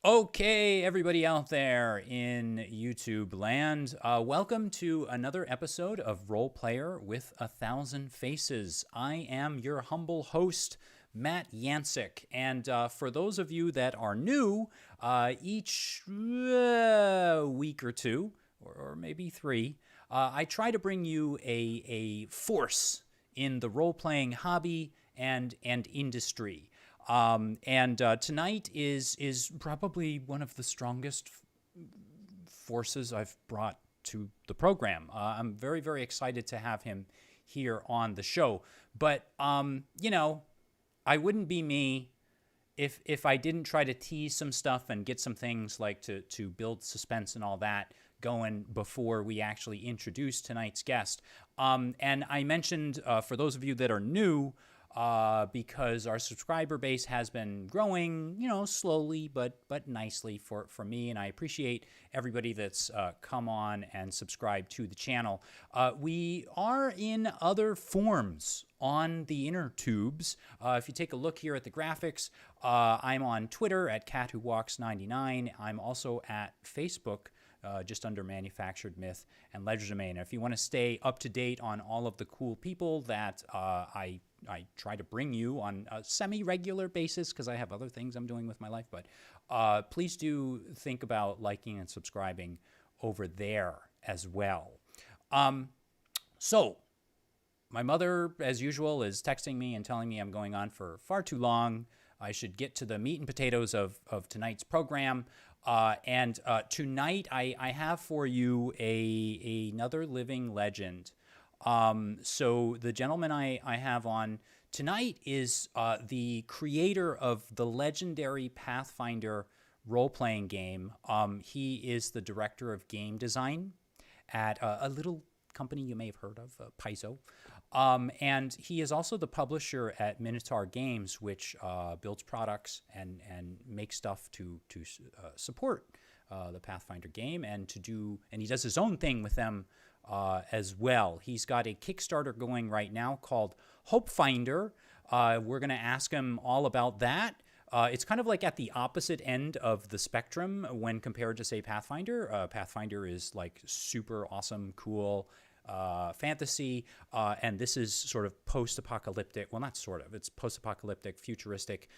Okay, everybody out there in YouTube land, welcome to another episode of Roleplayer with 1,000 Faces. I am your humble host, Matt Yancik, and for those of you that are new, each week or two, or maybe three, I try to bring you a force in the role-playing hobby and industry. Tonight is probably one of the strongest forces I've brought to the program. I'm very, very excited to have him here on the show. But, I wouldn't be me if I didn't try to tease some stuff and get some things like to build suspense and all that going before we actually introduce tonight's guest. And I mentioned, for those of you that are new, because our subscriber base has been growing, slowly but nicely for me, and I appreciate everybody that's come on and subscribed to the channel. We are in other forms on the inner tubes. If you take a look here at the graphics, I'm on Twitter at CatWhoWalks99. I'm also at Facebook, just under Manufactured Myth and Legerdemain. If you want to stay up to date on all of the cool people that I try to bring you on a semi-regular basis because I have other things I'm doing with my life, but please do think about liking and subscribing over there as well. So my mother, as usual, is texting me and telling me I'm going on for far too long. I should get to the meat and potatoes of tonight's program. Tonight I have for you another living legend. So the gentleman I have on tonight is the creator of the legendary Pathfinder role-playing game. He is the director of game design at a little company you may have heard of, Paizo. And he is also the publisher at Minotaur Games, which builds products and makes stuff to support the Pathfinder game and he does his own thing with them as well. He's got a Kickstarter going right now called Hopefinder. We're going to ask him all about that. It's kind of like at the opposite end of the spectrum when compared to, say, Pathfinder. Pathfinder is like super awesome, cool fantasy, and this is sort of post-apocalyptic. Well, not sort of. It's post-apocalyptic, futuristic.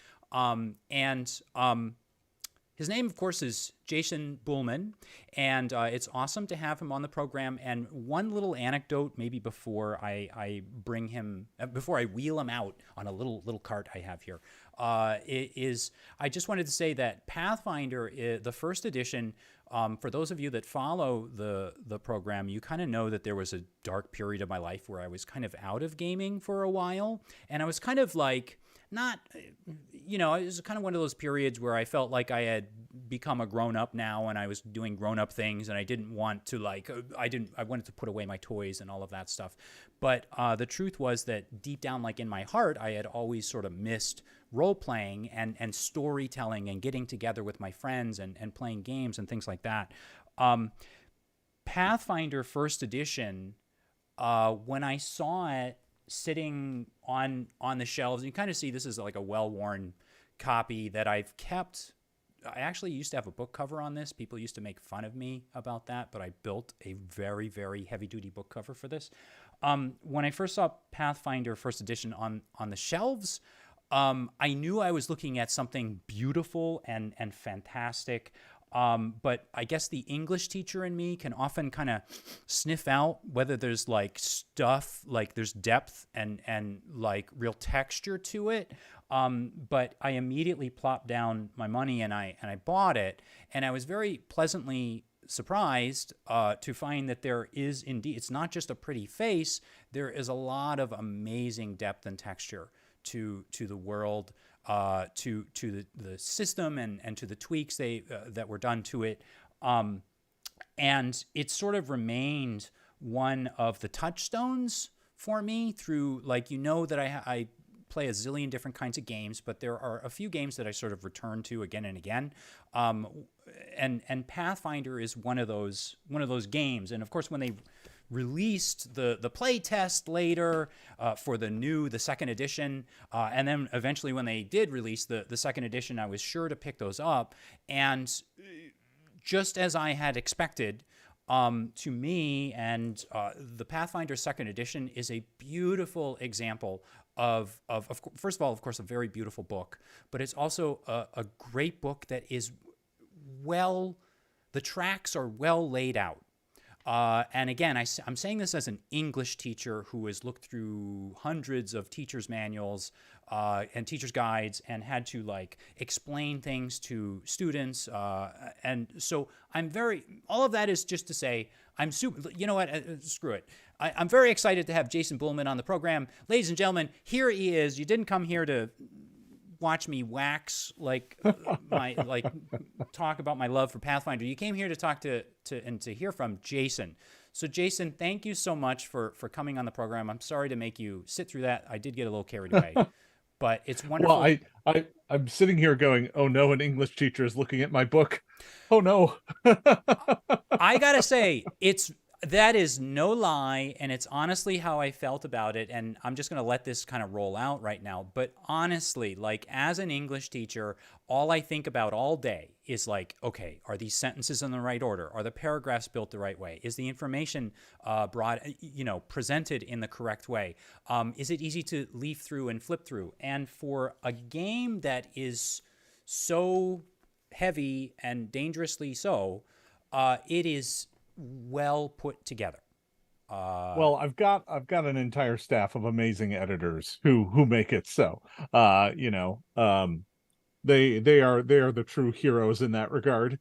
His name, of course, is Jason Bulmahn, and it's awesome to have him on the program. And one little anecdote, maybe before I bring him, before I wheel him out on a little cart I have here, is I just wanted to say that Pathfinder, the first edition, for those of you that follow the program, you kind of know that there was a dark period of my life where I was kind of out of gaming for a while, and I was kind of like, not, it was kind of one of those periods where I felt like I had become a grown-up now and I was doing grown-up things and I didn't want to I wanted to put away my toys and all of that stuff. But the truth was that deep down, like in my heart, I had always sort of missed role-playing and storytelling and getting together with my friends and playing games and things like that. Pathfinder First Edition, when I saw it sitting on the shelves, you kind of see this is like a well-worn copy that I've kept. I actually used to have a book cover on this. People used to make fun of me about that, but I built a very, very heavy-duty book cover for this. When I first saw Pathfinder First Edition on the shelves, I knew I was looking at something beautiful and fantastic. But I guess the English teacher in me can often kind of sniff out whether there's like stuff, like there's depth and like real texture to it. But I immediately plopped down my money and I bought it, and I was very pleasantly surprised to find that there is indeed, it's not just a pretty face, there is a lot of amazing depth and texture to the world, to the system and to the tweaks that were done to it. And it sort of remained one of the touchstones for me through, like, that I play a zillion different kinds of games, but there are a few games that I sort of return to again and again. And Pathfinder is one of those games. And of course, when they released the play test later for the second edition, and then eventually when they did release the second edition, I was sure to pick those up. And just as I had expected, to me, and the Pathfinder Second Edition is a beautiful example of first of all, of course, a very beautiful book, but it's also a great book that is the tracks are well laid out. And again, I'm saying this as an English teacher who has looked through hundreds of teachers' manuals and teachers' guides and had to like explain things to students. And so all of that is just to say, I'm super, you know what, screw it. I'm very excited to have Jason Bulmahn on the program. Ladies and gentlemen, here he is. You didn't come here to watch me wax talk about my love for Pathfinder. You came here to talk to hear from Jason. So Jason, thank you so much for coming on the program. I'm sorry to make you sit through that. I did get a little carried away, but it's wonderful. Well, I'm sitting here going, oh no, an English teacher is looking at my book. Oh no. I gotta say, that is no lie, and it's honestly how I felt about it, and I'm just going to let this kind of roll out right now. But honestly, like as an English teacher, all I think about all day is like, okay, are these sentences in the right order? Are the paragraphs built the right way? Is the information presented in the correct way? Is it easy to leaf through and flip through? And for a game that is so heavy and dangerously so, it is well put together. Well, I've got an entire staff of amazing editors who make it so. They are the true heroes in that regard.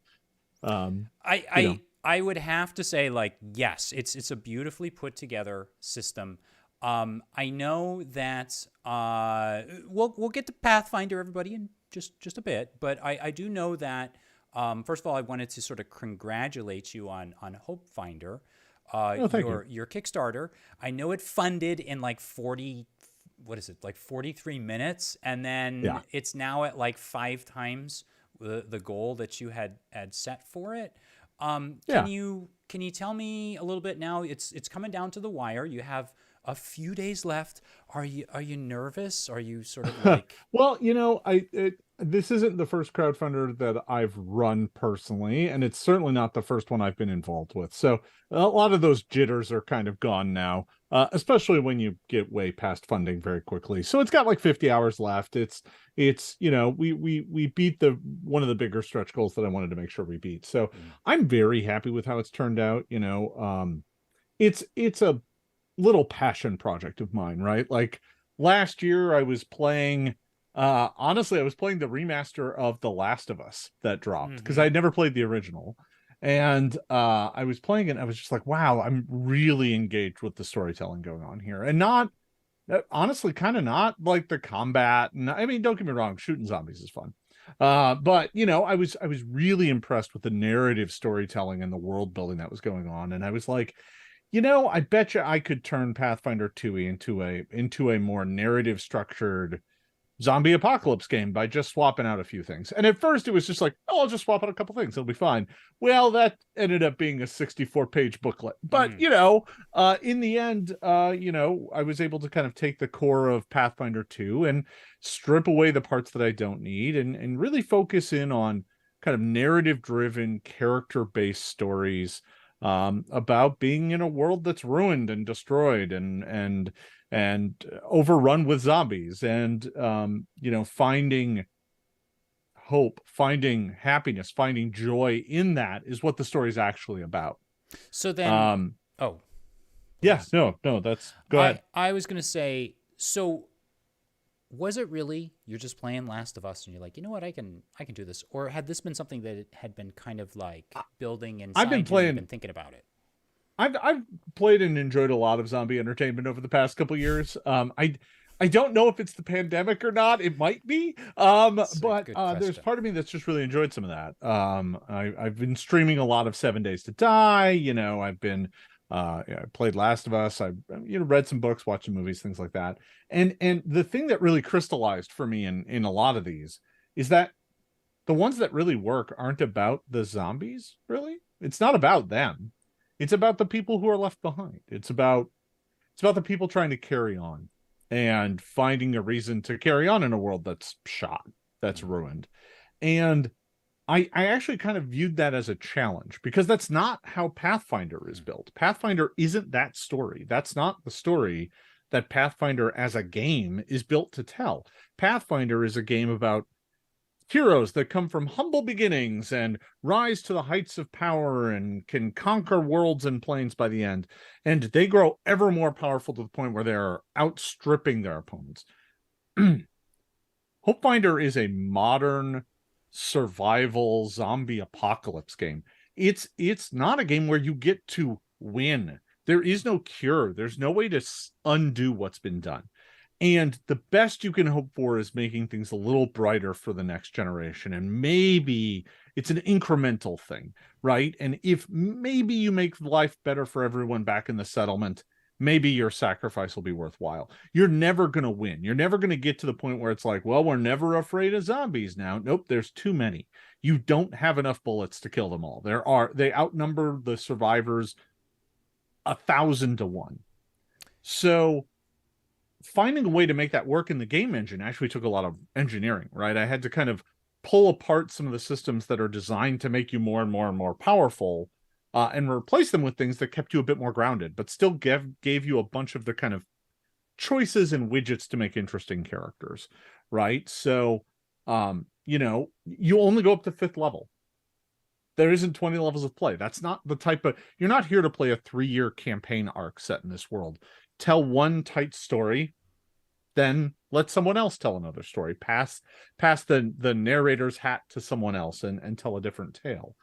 I would have to say, like, yes, it's a beautifully put together system. I know that we'll get to Pathfinder, everybody, in just a bit, but I do know that. First of all, I wanted to sort of congratulate you on Hopefinder, your Kickstarter. I know it funded in like 43 minutes, and then it's now at like 5 times the goal that you had set for it. Can you tell me a little bit now? It's coming down to the wire. You have a few days left. Are you nervous? Are you sort of like? Well, this isn't the first crowdfunder that I've run personally, and it's certainly not the first one I've been involved with. So a lot of those jitters are kind of gone now, especially when you get way past funding very quickly. So it's got like 50 hours left. It's we beat one of the bigger stretch goals that I wanted to make sure we beat. So I'm very happy with how it's turned out. It's a little passion project of mine, right? Like last year I was playing honestly, I was playing the remaster of The Last of Us that dropped because I'd never played the original. And I was playing it and I was just like, wow, I'm really engaged with the storytelling going on here. And not, honestly, kind of not like the combat. And I mean, don't get me wrong, shooting zombies is fun. But, I was really impressed with the narrative storytelling and the world building that was going on. And I was like, I bet you I could turn Pathfinder 2 into a more narrative structured zombie apocalypse game by just swapping out a few things. And at first it was just like, oh, I'll just swap out a couple things, it'll be fine. Well, that ended up being a 64-page booklet. But in the end, I was able to kind of take the core of Pathfinder 2 and strip away the parts that I don't need and really focus in on kind of narrative driven, character-based stories about being in a world that's ruined and destroyed and overrun with zombies, and finding hope, finding happiness, finding joy in that is what the story is actually about. So then no, that's go ahead. I was gonna say, so was it really you're just playing Last of Us and you're like, you know what, I can do this? Or had this been something that had been kind of like building inside I've been playing, been thinking about it? I've played and enjoyed a lot of zombie entertainment over the past couple of years. I don't know if it's the pandemic or not. It might be. But there's part of me that's just really enjoyed some of that. I've been streaming a lot of 7 Days to Die. I've been I played Last of Us. I've read some books, watched some movies, things like that. And the thing that really crystallized for me in a lot of these is that the ones that really work aren't about the zombies, really. It's not about them. It's about the people who are left behind. It's about the people trying to carry on and finding a reason to carry on in a world that's shot, that's ruined. And I actually kind of viewed that as a challenge, because that's not how Pathfinder is built. Pathfinder isn't that story. That's not the story that Pathfinder as a game is built to tell. Pathfinder is a game about heroes that come from humble beginnings and rise to the heights of power and can conquer worlds and planes by the end. And they grow ever more powerful to the point where they're outstripping their opponents. Hopefinder is a modern survival zombie apocalypse game. It's not a game where you get to win. There is no cure. There's no way to undo what's been done. And the best you can hope for is making things a little brighter for the next generation. And maybe it's an incremental thing, right? And if maybe you make life better for everyone back in the settlement, maybe your sacrifice will be worthwhile. You're never going to win. You're never going to get to the point where it's like, well, we're never afraid of zombies now. Nope, there's too many. You don't have enough bullets to kill them all. They outnumber the survivors 1,000 to 1. So finding a way to make that work in the game engine actually took a lot of engineering, right? I had to kind of pull apart some of the systems that are designed to make you more and more and more powerful, and replace them with things that kept you a bit more grounded, but still gave you a bunch of the kind of choices and widgets to make interesting characters, right? So, you only go up to 5th level. There isn't 20 levels of play. That's not the type of... You're not here to play a 3-year campaign arc set in this world. Tell one tight story, then let someone else tell another story. Pass the narrator's hat to someone else and tell a different tale.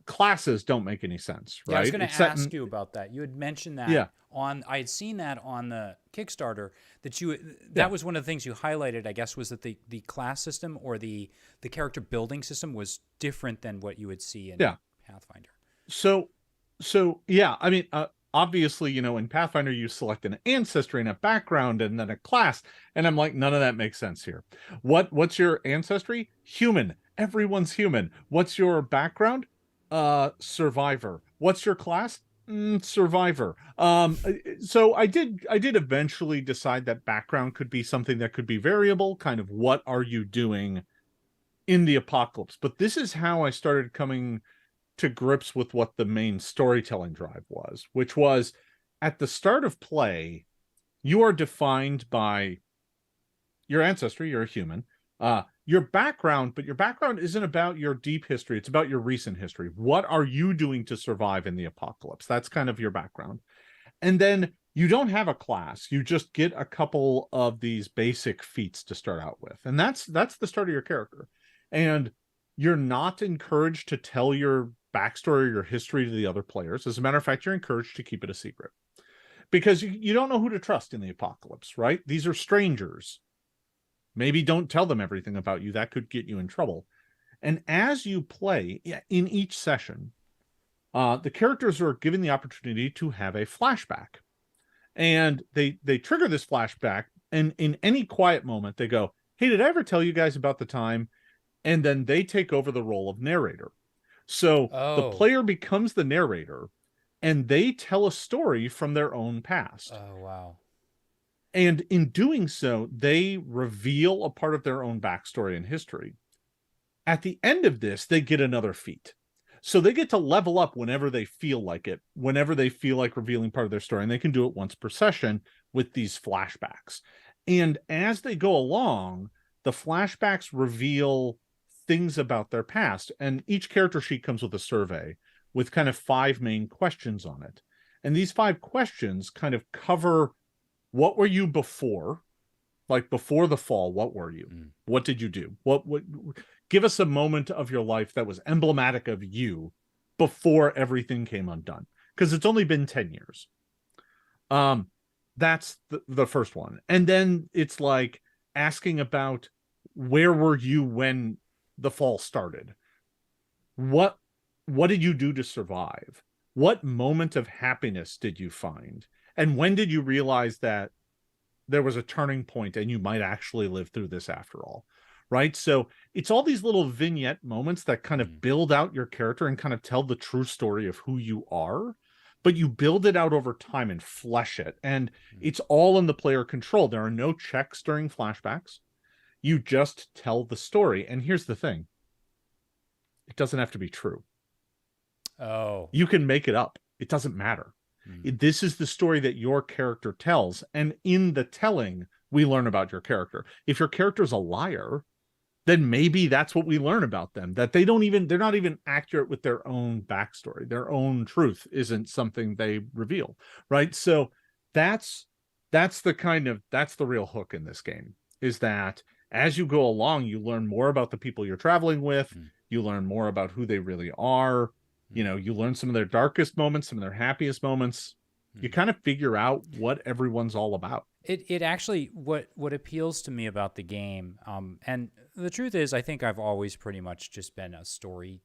Classes don't make any sense, right? Yeah, I was going to ask you about that. You had mentioned that I had seen that on the Kickstarter, that was one of the things you highlighted, I guess, was that the class system or the character building system was different than what you would see in Pathfinder. So yeah, I mean, obviously, in Pathfinder, you select an ancestry and a background and then a class. And I'm like, none of that makes sense here. What's your ancestry? Human. Everyone's human. What's your background? Survivor. What's your class? Survivor. So I did eventually decide that background could be something that could be variable, kind of what are you doing in the apocalypse. But this is how I started coming to grips with what the main storytelling drive was, which was at the start of play, you are defined by your ancestry, you're a human, your background, but your background isn't about your deep history, it's about your recent history. What are you doing to survive in the apocalypse? That's kind of your background. And then you don't have a class, you just get a couple of these basic feats to start out with. And that's the start of your character. And you're not encouraged to tell your backstory or your history to the other players. As a matter of fact, you're encouraged to keep it a secret, because you don't know who to trust in the apocalypse, right? These are strangers. Maybe don't tell them everything about you. That could get you in trouble. And as you play in each session, the characters are given the opportunity to have a flashback. And they trigger this flashback, and in any quiet moment, they go, hey, did I ever tell you guys about the time? And then they take over the role of narrator. So the player becomes the narrator, and they tell a story from their own past. Oh, wow. And in doing so, they reveal a part of their own backstory and history. At the end of this, they get another feat. So they get to level up whenever they feel like it, whenever they feel like revealing part of their story. And they can do it once per session with these flashbacks. And as they go along, the flashbacks reveal things about their past. And each character sheet comes with a survey with kind of 5 main questions on it. And these 5 questions kind of cover, what were you before? Like before the fall, what were you? What did you do? What give us a moment of your life that was emblematic of you before everything came undone, because it's only been 10 years. That's the first one. And then it's like asking about, where were you when the fall started? What did you do to survive? What moment of happiness did you find? And when did you realize that there was a turning point and you might actually live through this after all? right? So it's all these little vignette moments that kind of build out your character and kind of tell the true story of who you are, but you build it out over time and flesh it. And it's all in the player control. There are no checks during flashbacks. You just tell the story. And here's the thing. It doesn't have to be true. Oh. You can make it up. It doesn't matter. This is the story that your character tells. And in the telling, we learn about your character. If your character's a liar, then maybe that's what we learn about them, that they're not even accurate with their own backstory. Their own truth isn't something they reveal, right? So that's the real hook in this game, is that as you go along, you learn more about the people you're traveling with. You learn more about who they really are. You know, you learn some of their darkest moments, some of their happiest moments. You kind of figure out what everyone's all about. It actually, what appeals to me about the game, and the truth is, I think I've always pretty much just been a story-based,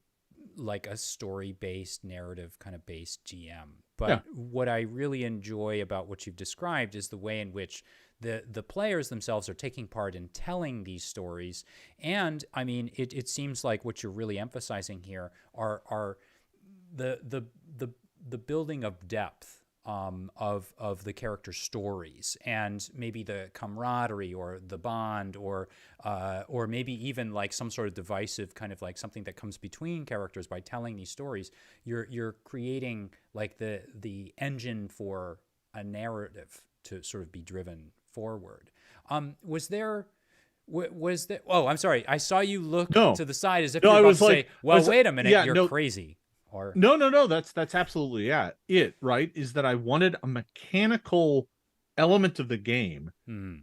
narrative kind of based GM. But what I really enjoy about what you've described is the way in which the players themselves are taking part in telling these stories. And I mean, it seems like what you're really emphasizing here are the building of depth of the character stories, and maybe the camaraderie or the bond, or maybe even like some sort of divisive kind of like something that comes between characters by telling these stories. You're creating like the engine for a narrative to sort of be driven forward. Was there? Oh, I'm sorry. I saw you look to the side as if you were about to say, "Well, wait a minute, you're crazy." Or no, that's absolutely it, right? Is that I wanted a mechanical element of the game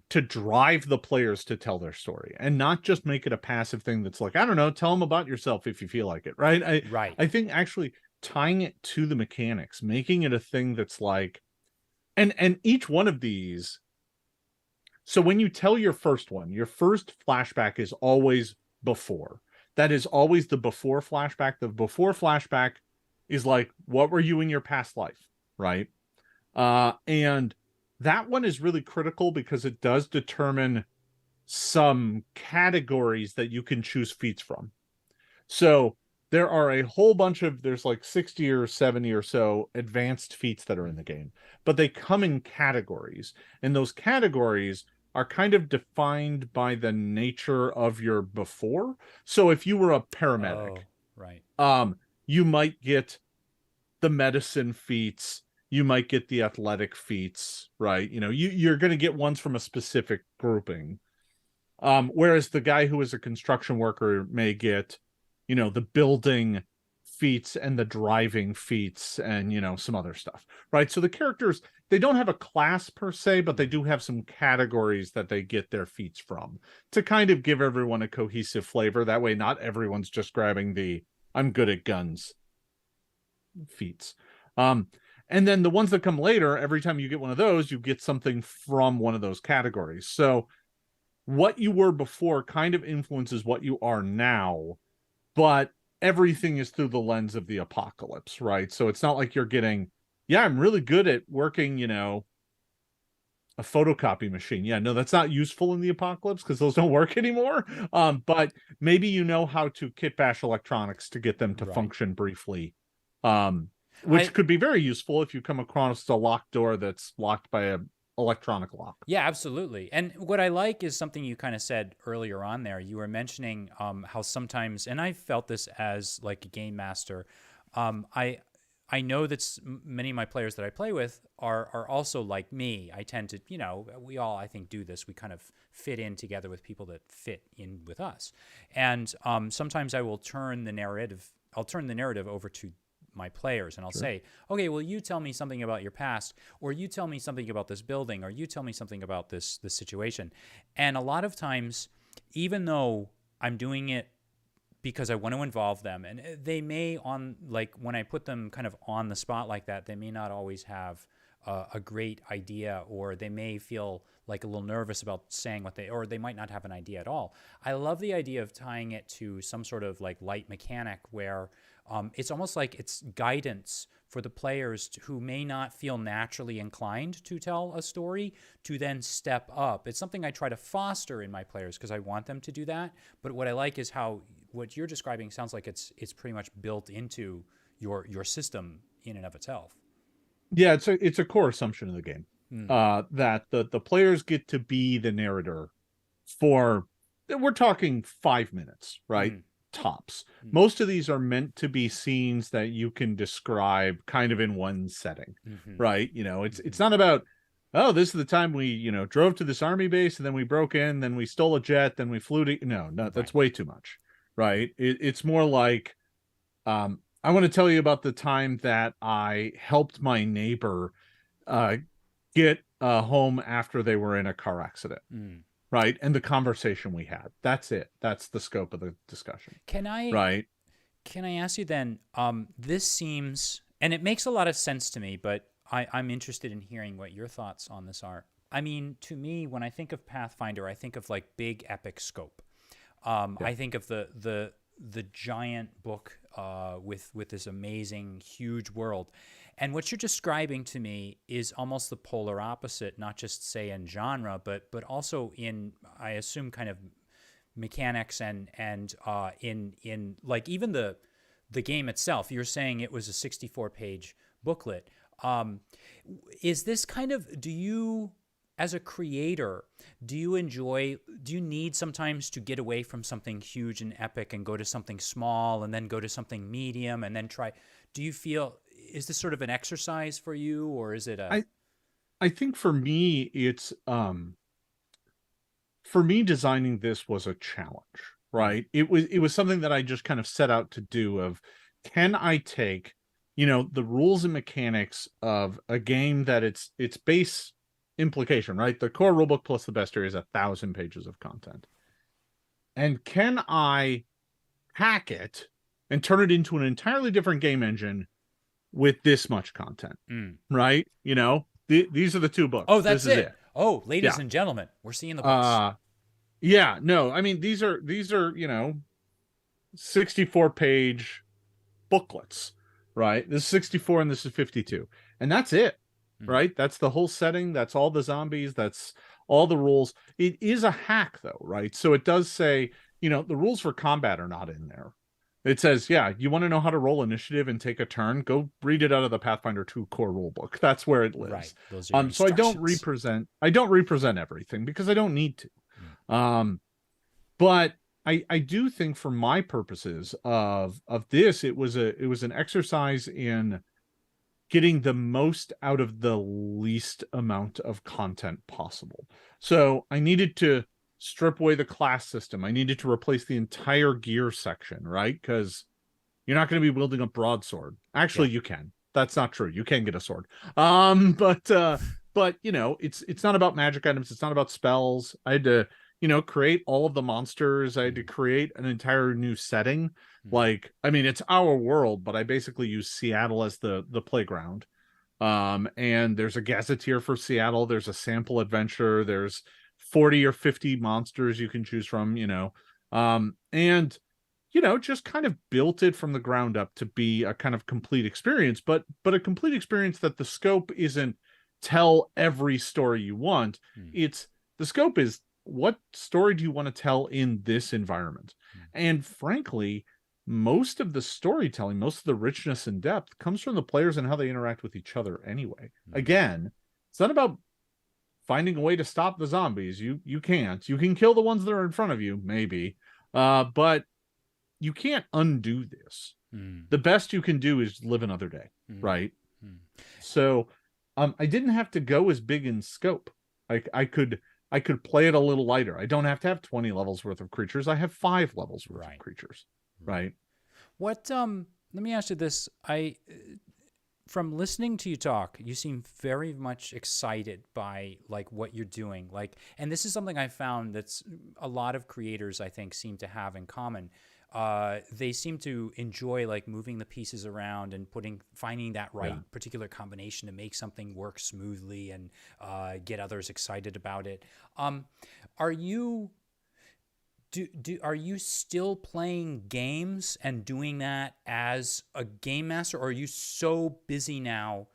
to drive the players to tell their story, and not just make it a passive thing that's like, I don't know, tell them about yourself if you feel like it, right? I think actually tying it to the mechanics, making it a thing that's like, and each one of these. So when you tell your first one, your first flashback is always before. That is always the before flashback. The before flashback is like, what were you in your past life, right? And that one is really critical because it does determine some categories that you can choose feats from. So there are a whole bunch of, there's like 60 or 70 or so advanced feats that are in the game, but they come in categories. And those categories are kind of defined by the nature of your before. So if you were a paramedic, you might get the medicine feats, you might get the athletic feats, right? You know, you're going to get ones from a specific grouping. Whereas the guy who is a construction worker may get, you know, the building feats and the driving feats and, you know, some other stuff, right? So the characters, they don't have a class per se, but they do have some categories that they get their feats from to kind of give everyone a cohesive flavor. That way, not everyone's just grabbing the I'm good at guns feats. And then the ones that come later, every time you get one of those, you get something from one of those categories. So what you were before kind of influences what you are now, but everything is through the lens of the apocalypse, right? So it's not like you're getting, I'm really good at working, you know, a photocopy machine. Yeah, no, that's not useful in the apocalypse because those don't work anymore. But maybe you know how to kit bash electronics to get them to function briefly. Which could be very useful if you come across a locked door that's locked by a electronic lock. Yeah, absolutely. And what I like is something you kind of said earlier on there. You were mentioning how sometimes, and I felt this as like a game master, I know that many of my players that I play with are also like me. I tend to, you know, we all, I think, do this. We kind of fit in together with people that fit in with us. And sometimes I will turn the narrative over to my players, and I'll say, okay, well, you tell me something about your past, or you tell me something about this building, or you tell me something about this situation. And a lot of times, even though I'm doing it because I want to involve them, and they may, on like when I put them kind of on the spot like that, they may not always have a great idea, or they may feel like a little nervous about saying or they might not have an idea at all. I love the idea of tying it to some sort of like light mechanic where It's almost like it's guidance for the players who may not feel naturally inclined to tell a story to then step up. It's something I try to foster in my players because I want them to do that. But what I like is how what you're describing sounds like it's pretty much built into your system in and of itself. Yeah, it's a core assumption of the game. That the players get to be the narrator for, we're talking 5 minutes, right? Tops. Most of these are meant to be scenes that you can describe kind of in one setting, right? You know, it's not about, oh, this is the time we, you know, drove to this army base and then we broke in, then we stole a jet, then we flew to, no, that's way too much, right? It's more like, I want to tell you about the time that I helped my neighbor get home after they were in a car accident. Right. And the conversation we had. That's it. That's the scope of the discussion. Can I ask you then, this seems, and it makes a lot of sense to me, but I'm interested in hearing what your thoughts on this are. I mean, to me, when I think of Pathfinder, I think of like big epic scope. I think of the giant book with this amazing, huge world. And what you're describing to me is almost the polar opposite, not just say in genre, but also in, I assume, kind of mechanics and in like even the game itself. You're saying it was a 64-page booklet. Is this kind of, do you, as a creator, do you need sometimes to get away from something huge and epic and go to something small and then go to something medium and then try, do you feel, is this sort of an exercise for you, or is it I think for me, it's, for me, designing this was a challenge, right? It was something that I just kind of set out to do of, can I take, you know, the rules and mechanics of a game that its base implication, right? The core rulebook plus the bestiary is 1,000 pages of content. And can I hack it and turn it into an entirely different game engine with this much content, right? You know, these are the two books. Oh, that's it. Oh, ladies and gentlemen, we're seeing the books. Yeah, no, I mean, these are, you know, 64-page booklets, right? This is 64 and this is 52. And that's it, right? That's the whole setting. That's all the zombies. That's all the rules. It is a hack, though, right? So it does say, you know, the rules for combat are not in there. It says, yeah, you want to know how to roll initiative and take a turn? Go read it out of the Pathfinder 2 core rulebook. That's where it lives. Right. Those are so I don't represent everything because I don't need to. But I do think for my purposes of this, it was an exercise in getting the most out of the least amount of content possible. So I needed to strip away the class system. I needed to replace the entire gear section, right? Because you're not going to be wielding a broadsword. Actually, you can. That's not true. You can get a sword. But you know, it's not about magic items. It's not about spells. I had to, you know, create all of the monsters. I had to create an entire new setting. Like, I mean, it's our world, but I basically use Seattle as the playground. And there's a gazetteer for Seattle. There's a sample adventure. There's 40 or 50 monsters you can choose from, you know. And, you know, just kind of built it from the ground up to be a kind of complete experience, but a complete experience that the scope isn't tell every story you want. It's, the scope is, what story do you want to tell in this environment? And frankly, most of the storytelling, most of the richness and depth comes from the players and how they interact with each other anyway. Again, it's not about finding a way to stop the zombies. You can't. You can kill the ones that are in front of you, maybe. But you can't undo this. The best you can do is live another day, right? So I didn't have to go as big in scope. I could play it a little lighter. I don't have to have 20 levels worth of creatures. I have 5 levels worth of creatures. Right. What let me ask you this. From listening to you talk, you seem very much excited by like what you're doing. Like, and this is something I found that's a lot of creators I think seem to have in common. They seem to enjoy like moving the pieces around and finding that particular combination to make something work smoothly and get others excited about it. Are you still playing games and doing that as a game master, or are you so busy now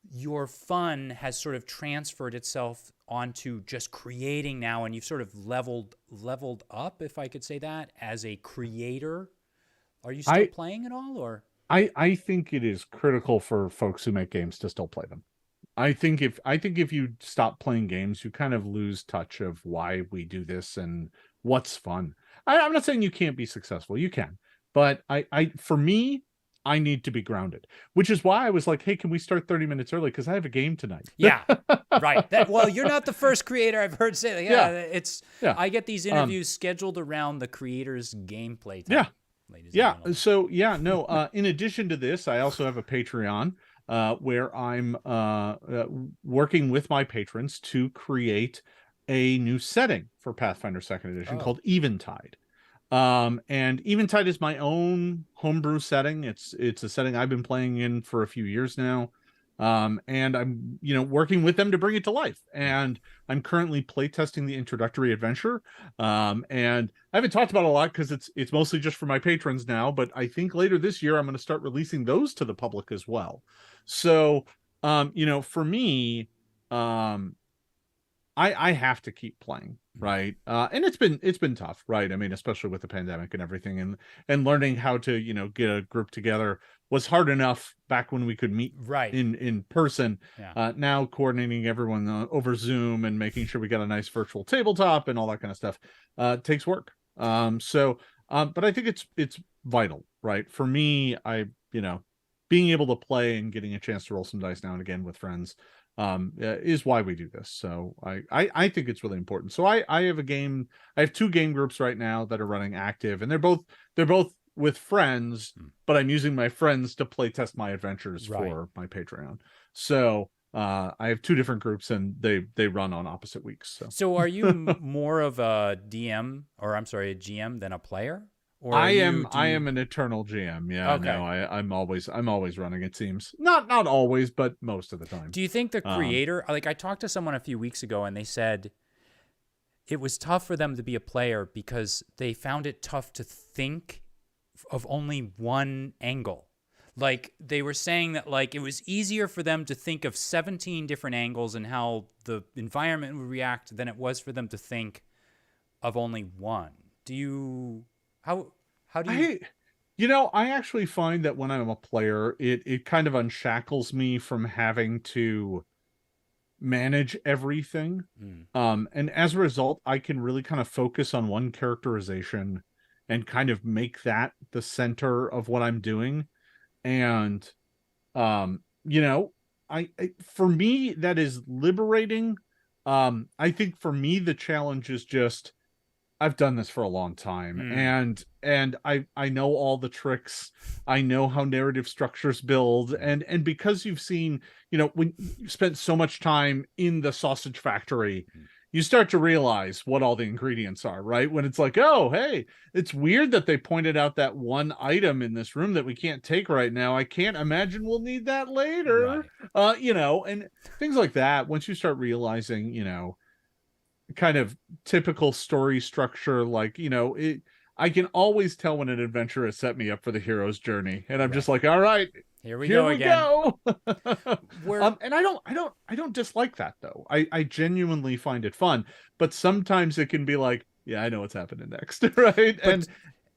your fun has sort of transferred itself onto just creating now, and you've sort of leveled up, if I could say that, as a creator? Are you still playing at all, or? I think it is critical for folks who make games to still play them. I think if you stop playing games, you kind of lose touch of why we do this and what's fun. I'm not saying you can't be successful. You can. But for me, I need to be grounded, which is why I was like, hey, can we start 30 minutes early? Because I have a game tonight. Yeah, right. Well, you're not the first creator I've heard say that. Yeah. I get these interviews scheduled around the creator's gameplay time. Yeah. Ladies and gentlemen. So in addition to this, I also have a Patreon where I'm working with my patrons to create a new setting for Pathfinder Second Edition called Eventide. And Eventide is my own homebrew setting. It's a setting I've been playing in for a few years now. And I'm, working with them to bring it to life. And I'm currently playtesting the introductory adventure. And I haven't talked about it a lot because it's mostly just for my patrons now, but I think later this year I'm going to start releasing those to the public as well. So, for me, I have to keep playing, right? And it's been tough, right? I mean, especially with the pandemic and everything, and learning how to, get a group together was hard enough back when we could meet in person. Yeah. Now coordinating everyone over Zoom and making sure we got a nice virtual tabletop and all that kind of stuff takes work. But I think it's vital, right? For me, being able to play and getting a chance to roll some dice now and again with friends is why we do this. So I think it's really important. So I have two game groups right now that are running active, and they're both with friends, but I'm using my friends to play test my adventures for my Patreon. So I have two different groups, and they run on opposite weeks. So are you more of a DM, or I'm sorry, a GM than a player? Or I am an eternal GM. Yeah, okay. No, I'm always running, it seems. Not always, but most of the time. Do you think the creator, like I talked to someone a few weeks ago and they said it was tough for them to be a player because they found it tough to think of only one angle. Like they were saying that like it was easier for them to think of 17 different angles and how the environment would react than it was for them to think of only one. How do you... I actually find that when I'm a player, it kind of unshackles me from having to manage everything. And as a result, I can really kind of focus on one characterization and kind of make that the center of what I'm doing. And for me, that is liberating. I think for me, the challenge is just I've done this for a long time, and I know all the tricks. I know how narrative structures build, and because you've seen, when you spent so much time in the sausage factory, you start to realize what all the ingredients are, right? When it's like, oh, hey, it's weird that they pointed out that one item in this room that we can't take right now. I can't imagine we'll need that later, and things like that. Once you start realizing, kind of typical story structure, like I can always tell when an adventure has set me up for the hero's journey, and I'm just like, all right, here we go again. And I don't dislike that though. I genuinely find it fun, but sometimes it can be like, yeah, I know what's happening next. Right. And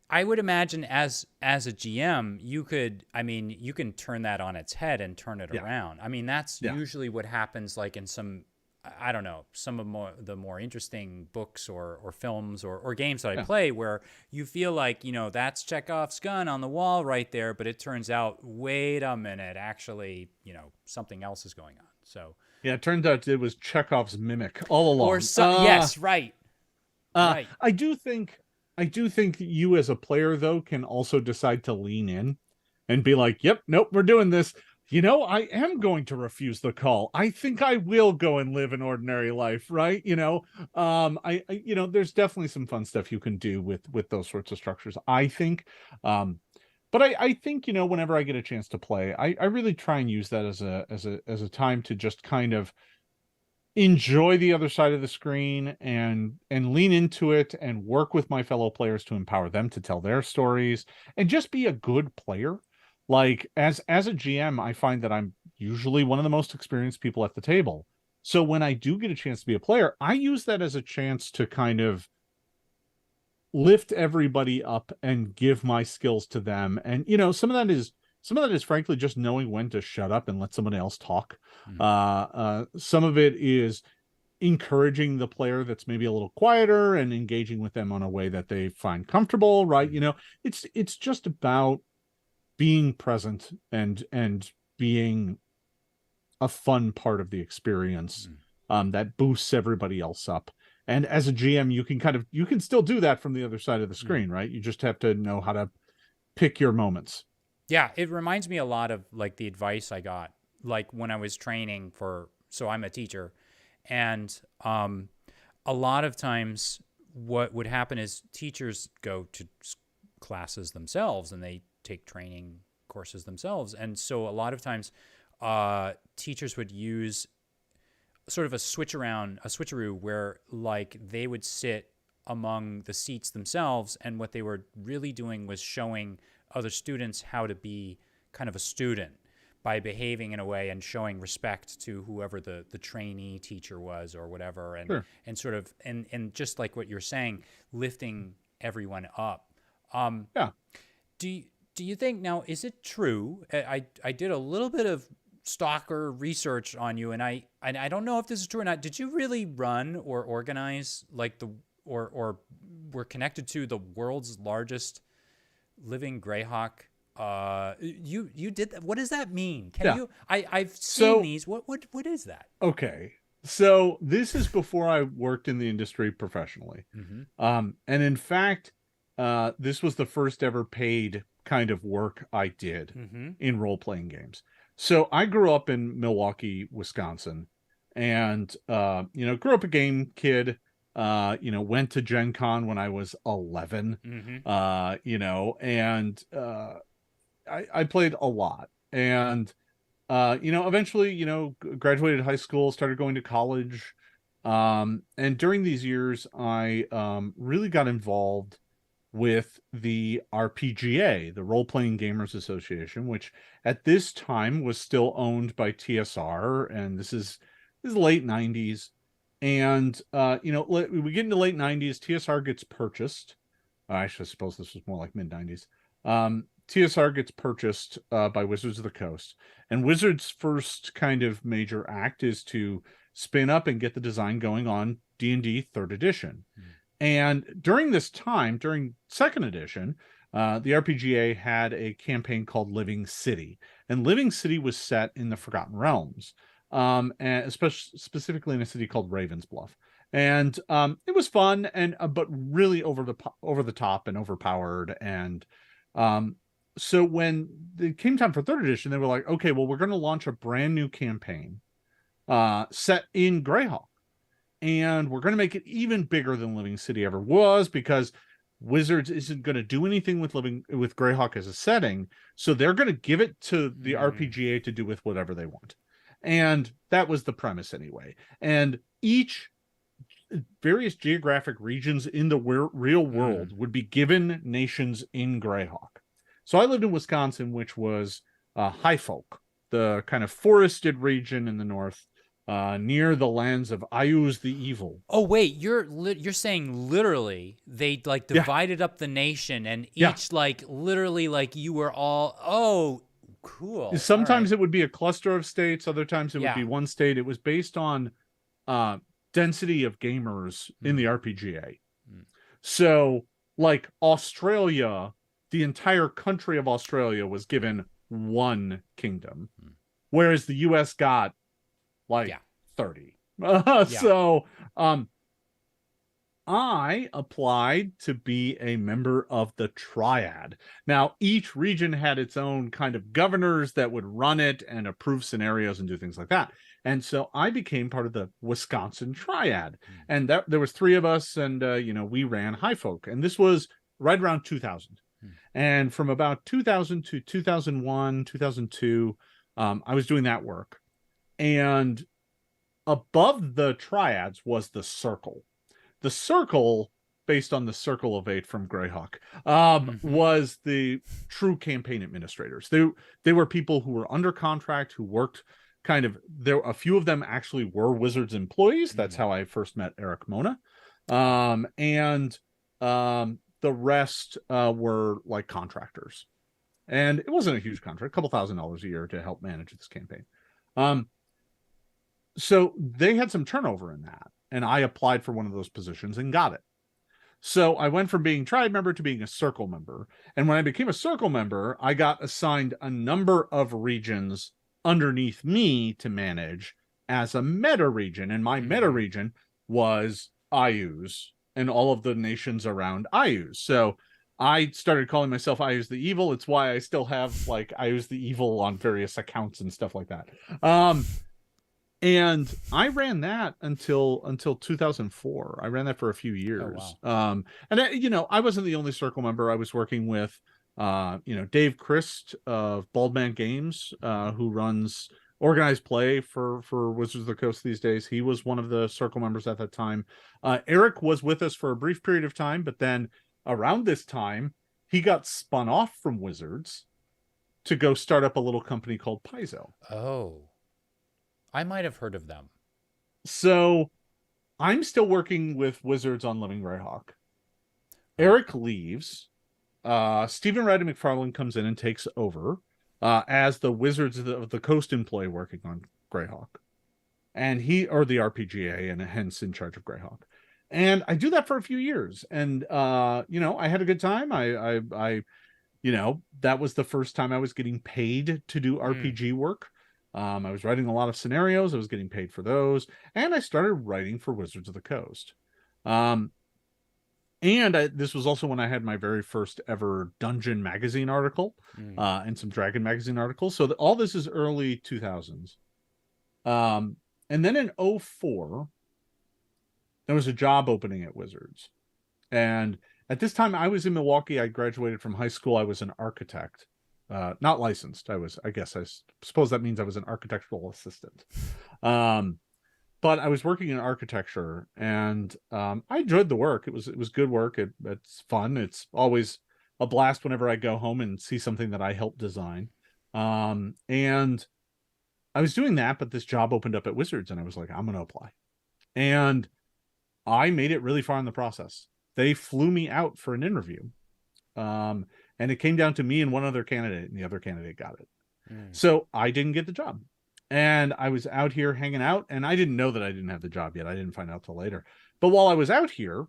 I would imagine as a GM, you can turn that on its head and turn it around. I mean, that's usually what happens, like in some, I don't know, some of the more interesting books or films or games that I play, where you feel like, that's Chekhov's gun on the wall right there, but it turns out, wait a minute, actually, something else is going on. So yeah, it turns out it was Chekhov's mimic all along. Yes, right. Right. I do think you as a player though can also decide to lean in and be like, yep, nope, we're doing this. I am going to refuse the call. I think I will go and live an ordinary life, right? There's definitely some fun stuff you can do with those sorts of structures, I think. But I think, whenever I get a chance to play, I really try and use that as a time to just kind of enjoy the other side of the screen and lean into it and work with my fellow players to empower them to tell their stories and just be a good player. Like as a GM, I find that I'm usually one of the most experienced people at the table. So when I do get a chance to be a player, I use that as a chance to kind of lift everybody up and give my skills to them. And some of that is frankly just knowing when to shut up and let someone else talk. Some of it is encouraging the player that's maybe a little quieter and engaging with them on a way that they find comfortable, right? It's just about being present and being a fun part of the experience that boosts everybody else up. And as a GM, you can still do that from the other side of the screen, right? You just have to know how to pick your moments. Yeah, it reminds me a lot of like the advice I got, like when I was training so I'm a teacher, and a lot of times what would happen is teachers go to classes themselves and they take training courses themselves. And so a lot of times teachers would use sort of a switcheroo where like they would sit among the seats themselves, and what they were really doing was showing other students how to be kind of a student by behaving in a way and showing respect to whoever the trainee teacher was or whatever, and Sure. and sort of and just like what you're saying, lifting everyone up. Yeah. Do you think, now, is it true? I did a little bit of stalker research on you, and I don't know if this is true or not. Did you really run or organize like or were connected to the world's largest living Greyhawk? You did that? What does that mean? Can you? I've seen these. What is that? Okay. So this is before I worked in the industry professionally. And in fact, this was the first ever paid kind of work I did in role-playing games. So I grew up in Milwaukee, Wisconsin, and grew up a game kid. Went to Gen Con when I was 11. And I played a lot. And eventually, graduated high school, started going to college. And during these years, I really got involved with the RPGA, the Role Playing Gamers Association, which at this time was still owned by TSR, and this is late 90s. And we get into late 90s, TSR gets purchased. Actually, I suppose this was more like mid 90s. TSR gets purchased by Wizards of the Coast, and Wizards' first kind of major act is to spin up and get the design going on D&D Third Edition. And during this time, during Second Edition, the RPGA had a campaign called Living City, and Living City was set in the Forgotten Realms, and especially specifically in a city called Ravensbluff. And it was fun, and but really over the top and overpowered. And so when it came time for Third Edition, they were like, okay, well, we're going to launch a brand new campaign set in Greyhawk. And we're going to make it even bigger than Living City ever was, because Wizards isn't going to do anything with Greyhawk as a setting. So they're going to give it to the RPGA to do with whatever they want. And that was the premise anyway. And each various geographic regions in the real world would be given nations in Greyhawk. So I lived in Wisconsin, which was High Folk, the kind of forested region in the north, near the lands of Ayuz the Evil. Oh wait, you're saying literally they like divided up the nation, and each like literally like you were all cool. Sometimes it would be a cluster of states, other times it would be one state. It was based on density of gamers in the RPGA. So like Australia, the entire country of Australia was given one kingdom, whereas the US got like 30. So I applied to be a member of the Triad. Now, each region had its own kind of governors that would run it and approve scenarios and do things like that. And so I became part of the Wisconsin Triad. And there was 3 of us, and we ran High Folk. And this was right around 2000. And from about 2000 to 2001, 2002, I was doing that work. And above the triads was the circle. The circle, based on the Circle of Eight from Greyhawk, was the true campaign administrators. They were people who were under contract, who worked kind of, there. A few of them actually were Wizards employees. That's how I first met Eric Mona. And the rest were like contractors. And it wasn't a huge contract, a couple $1,000s a year to help manage this campaign. So they had some turnover in that. And I applied for one of those positions and got it. So I went from being tribe member to being a circle member. And when I became a circle member, I got assigned a number of regions underneath me to manage as a meta region. And my meta region was Ayus and all of the nations around Ayus. So I started calling myself Ayus the Evil. It's why I still have like Ayus the Evil on various accounts and stuff like that. And I ran that until 2004. I ran that for a few years. Oh, wow. And I wasn't the only circle member. I was working with Dave Christ of Baldman Games, who runs organized play for Wizards of the Coast these days. He was one of the circle members at that time. Eric was with us for a brief period of time, but then around this time, he got spun off from Wizards to go start up a little company called Paizo. Oh. I might have heard of them. So I'm still working with Wizards on Living Greyhawk. Eric leaves. Stephen Ryder McFarlane comes in and takes over as the Wizards of the Coast employee working on Greyhawk. And or the RPGA, and hence in charge of Greyhawk. And I do that for a few years. And, I had a good time. I that was the first time I was getting paid to do RPG work. I was writing a lot of scenarios. I was getting paid for those. And I started writing for Wizards of the Coast. This was also when I had my very first ever Dungeon magazine article and some Dragon magazine articles. So all this is early 2000s. And then in 2004, there was a job opening at Wizards. And at this time, I was in Milwaukee. I graduated from high school. I was an architect. Not licensed. I suppose that means I was an architectural assistant. But I was working in architecture, and I enjoyed the work. It was good work. It's fun. It's always a blast whenever I go home and see something that I helped design. And I was doing that, but this job opened up at Wizards, and I was like, I'm going to apply. And I made it really far in the process. They flew me out for an interview. And it came down to me and one other candidate, and the other candidate got it. So I didn't get the job. And I was out here hanging out, and I didn't know that I didn't have the job yet. I didn't find out till later. But while I was out here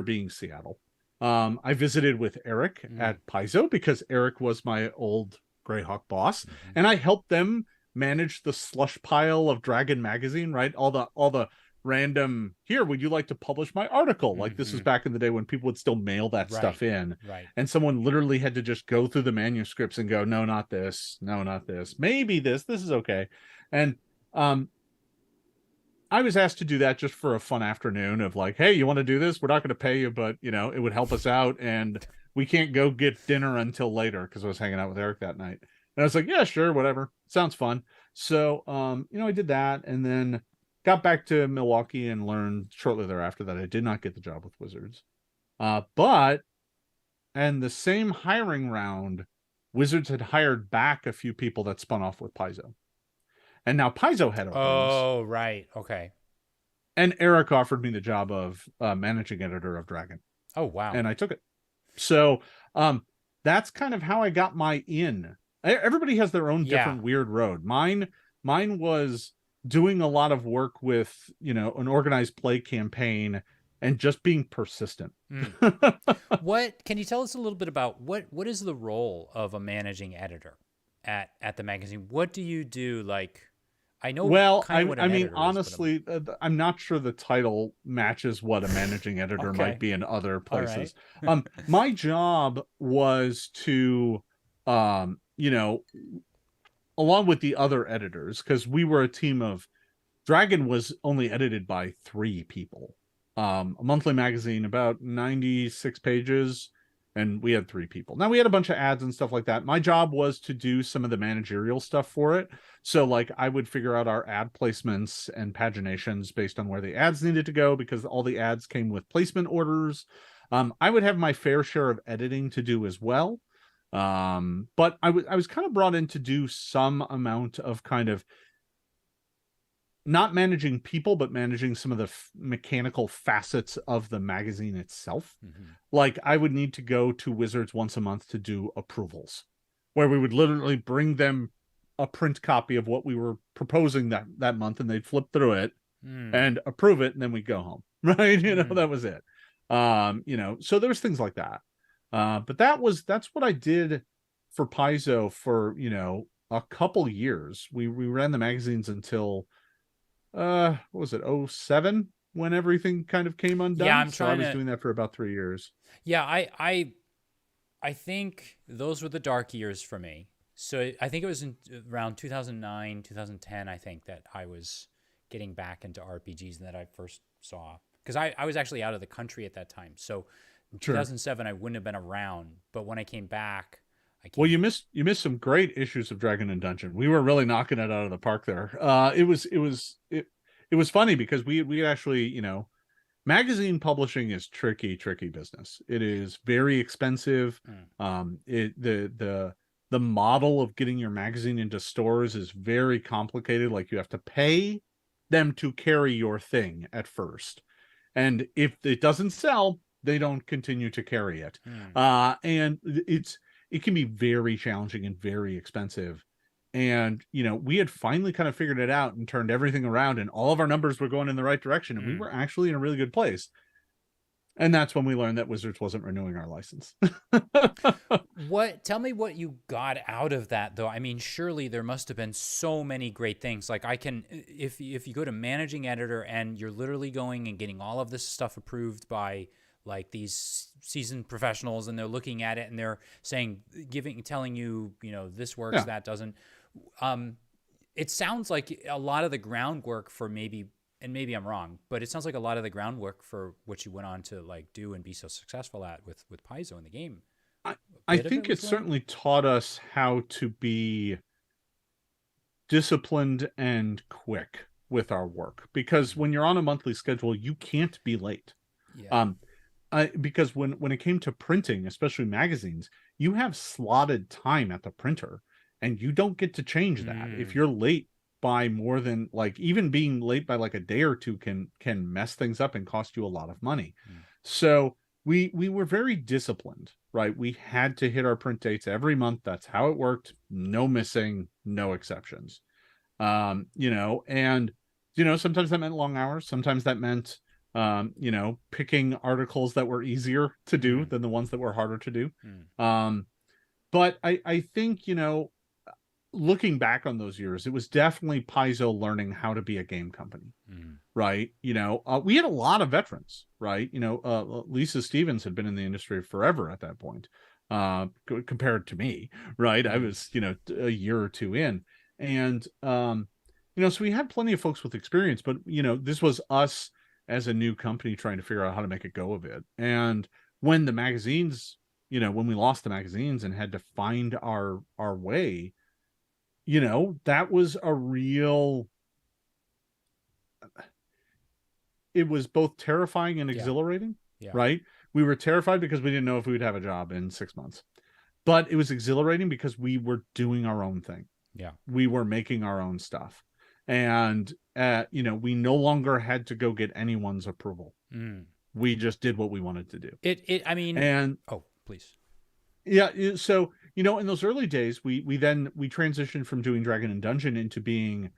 being Seattle, I visited with Eric at Paizo, because Eric was my old Greyhawk boss, and I helped them manage the slush pile of Dragon magazine, right? All the random, here, would you like to publish my article? Like, this was back in the day when people would still mail that stuff in. Right. And someone literally had to just go through the manuscripts and go, no, not this. No, not this. Maybe this is okay. And I was asked to do that just for a fun afternoon of like, hey, you want to do this? We're not going to pay you, but it would help us out. And we can't go get dinner until later, because I was hanging out with Eric that night. And I was like, yeah, sure, whatever. Sounds fun. So, I did that, and then got back to Milwaukee and learned shortly thereafter that I did not get the job with Wizards. But the same hiring round, Wizards had hired back a few people that spun off with Paizo. And now Paizo had openings. Oh, right. Okay. And Eric offered me the job of managing editor of Dragon. Oh, wow. And I took it. So that's kind of how I got my in. Everybody has their own different weird road. Mine was doing a lot of work with, an organized play campaign and just being persistent. What can you tell us a little bit about what is the role of a managing editor at the magazine? What do you do? Like, I know. Well, I mean, honestly, I'm not sure the title matches what a managing editor might be in other places. Right. My job was to, along with the other editors, because we were a team of, Dragon was only edited by 3 people. A monthly magazine, about 96 pages. and we had 3 people. Now we had a bunch of ads and stuff like that. My job was to do some of the managerial stuff for it. So like I would figure out our ad placements and paginations based on where the ads needed to go, because all the ads came with placement orders. I would have my fair share of editing to do as well. But I was kind of brought in to do some amount of kind of not managing people, but managing some of the mechanical facets of the magazine itself. Like I would need to go to Wizards once a month to do approvals, where we would literally bring them a print copy of what we were proposing that month, and they'd flip through it and approve it, and then we'd go home. Right. That was it. So there's things like that. But that's what I did for Paizo for, a couple years. We ran the magazines until what was it, 07, when everything kind of came undone. Yeah, I was doing that for about 3 years. Yeah, I think those were the dark years for me. So I think it was around 2009, 2010, I think, that I was getting back into RPGs and that I first saw. Because I was actually out of the country at that time. So in 2007, I wouldn't have been around. But when I came back, well, you missed some great issues of Dragon and Dungeon. We were really knocking it out of the park there. It was funny because we actually, magazine publishing is tricky business. It is very expensive. The model of getting your magazine into stores is very complicated. Like you have to pay them to carry your thing at first, and if it doesn't sell, they don't continue to carry it. And it can be very challenging and very expensive. And, we had finally kind of figured it out and turned everything around, and all of our numbers were going in the right direction, and we were actually in a really good place. And that's when we learned that Wizards wasn't renewing our license. Tell me what you got out of that, though. I mean, surely there must have been so many great things. Like if you go to managing editor and you're literally going and getting all of this stuff approved by like these seasoned professionals, and they're looking at it and they're saying, telling you, this works, that doesn't. It sounds like a lot of the groundwork for maybe I'm wrong, but it sounds like a lot of the groundwork for what you went on to like do and be so successful at with Paizo in the game. I think it certainly taught us how to be disciplined and quick with our work, because when you're on a monthly schedule, you can't be late. Because when it came to printing, especially magazines, you have slotted time at the printer, and you don't get to change that. If you're late by more than, like, even being late by like a day or two can mess things up and cost you a lot of money. So we were very disciplined, right? We had to hit our print dates every month. That's how it worked. No missing, no exceptions. And sometimes that meant long hours. Sometimes that meant picking articles that were easier to do than the ones that were harder to do. But I think, looking back on those years, it was definitely Paizo learning how to be a game company, right? We had a lot of veterans, right? Lisa Stevens had been in the industry forever at that point, compared to me, right? I was, a year or two in, and, so we had plenty of folks with experience, but, this was us as a new company trying to figure out how to make a go of it. And when the magazines, when we lost the magazines and had to find our way, that was a real, it was both terrifying and exhilarating, right? We were terrified because we didn't know if we would have a job in 6 months, but it was exhilarating because we were doing our own thing. We were making our own stuff. And, we no longer had to go get anyone's approval. We just did what we wanted to do. Oh, please. Yeah. So, in those early days, we transitioned from doing Dragon and Dungeon into being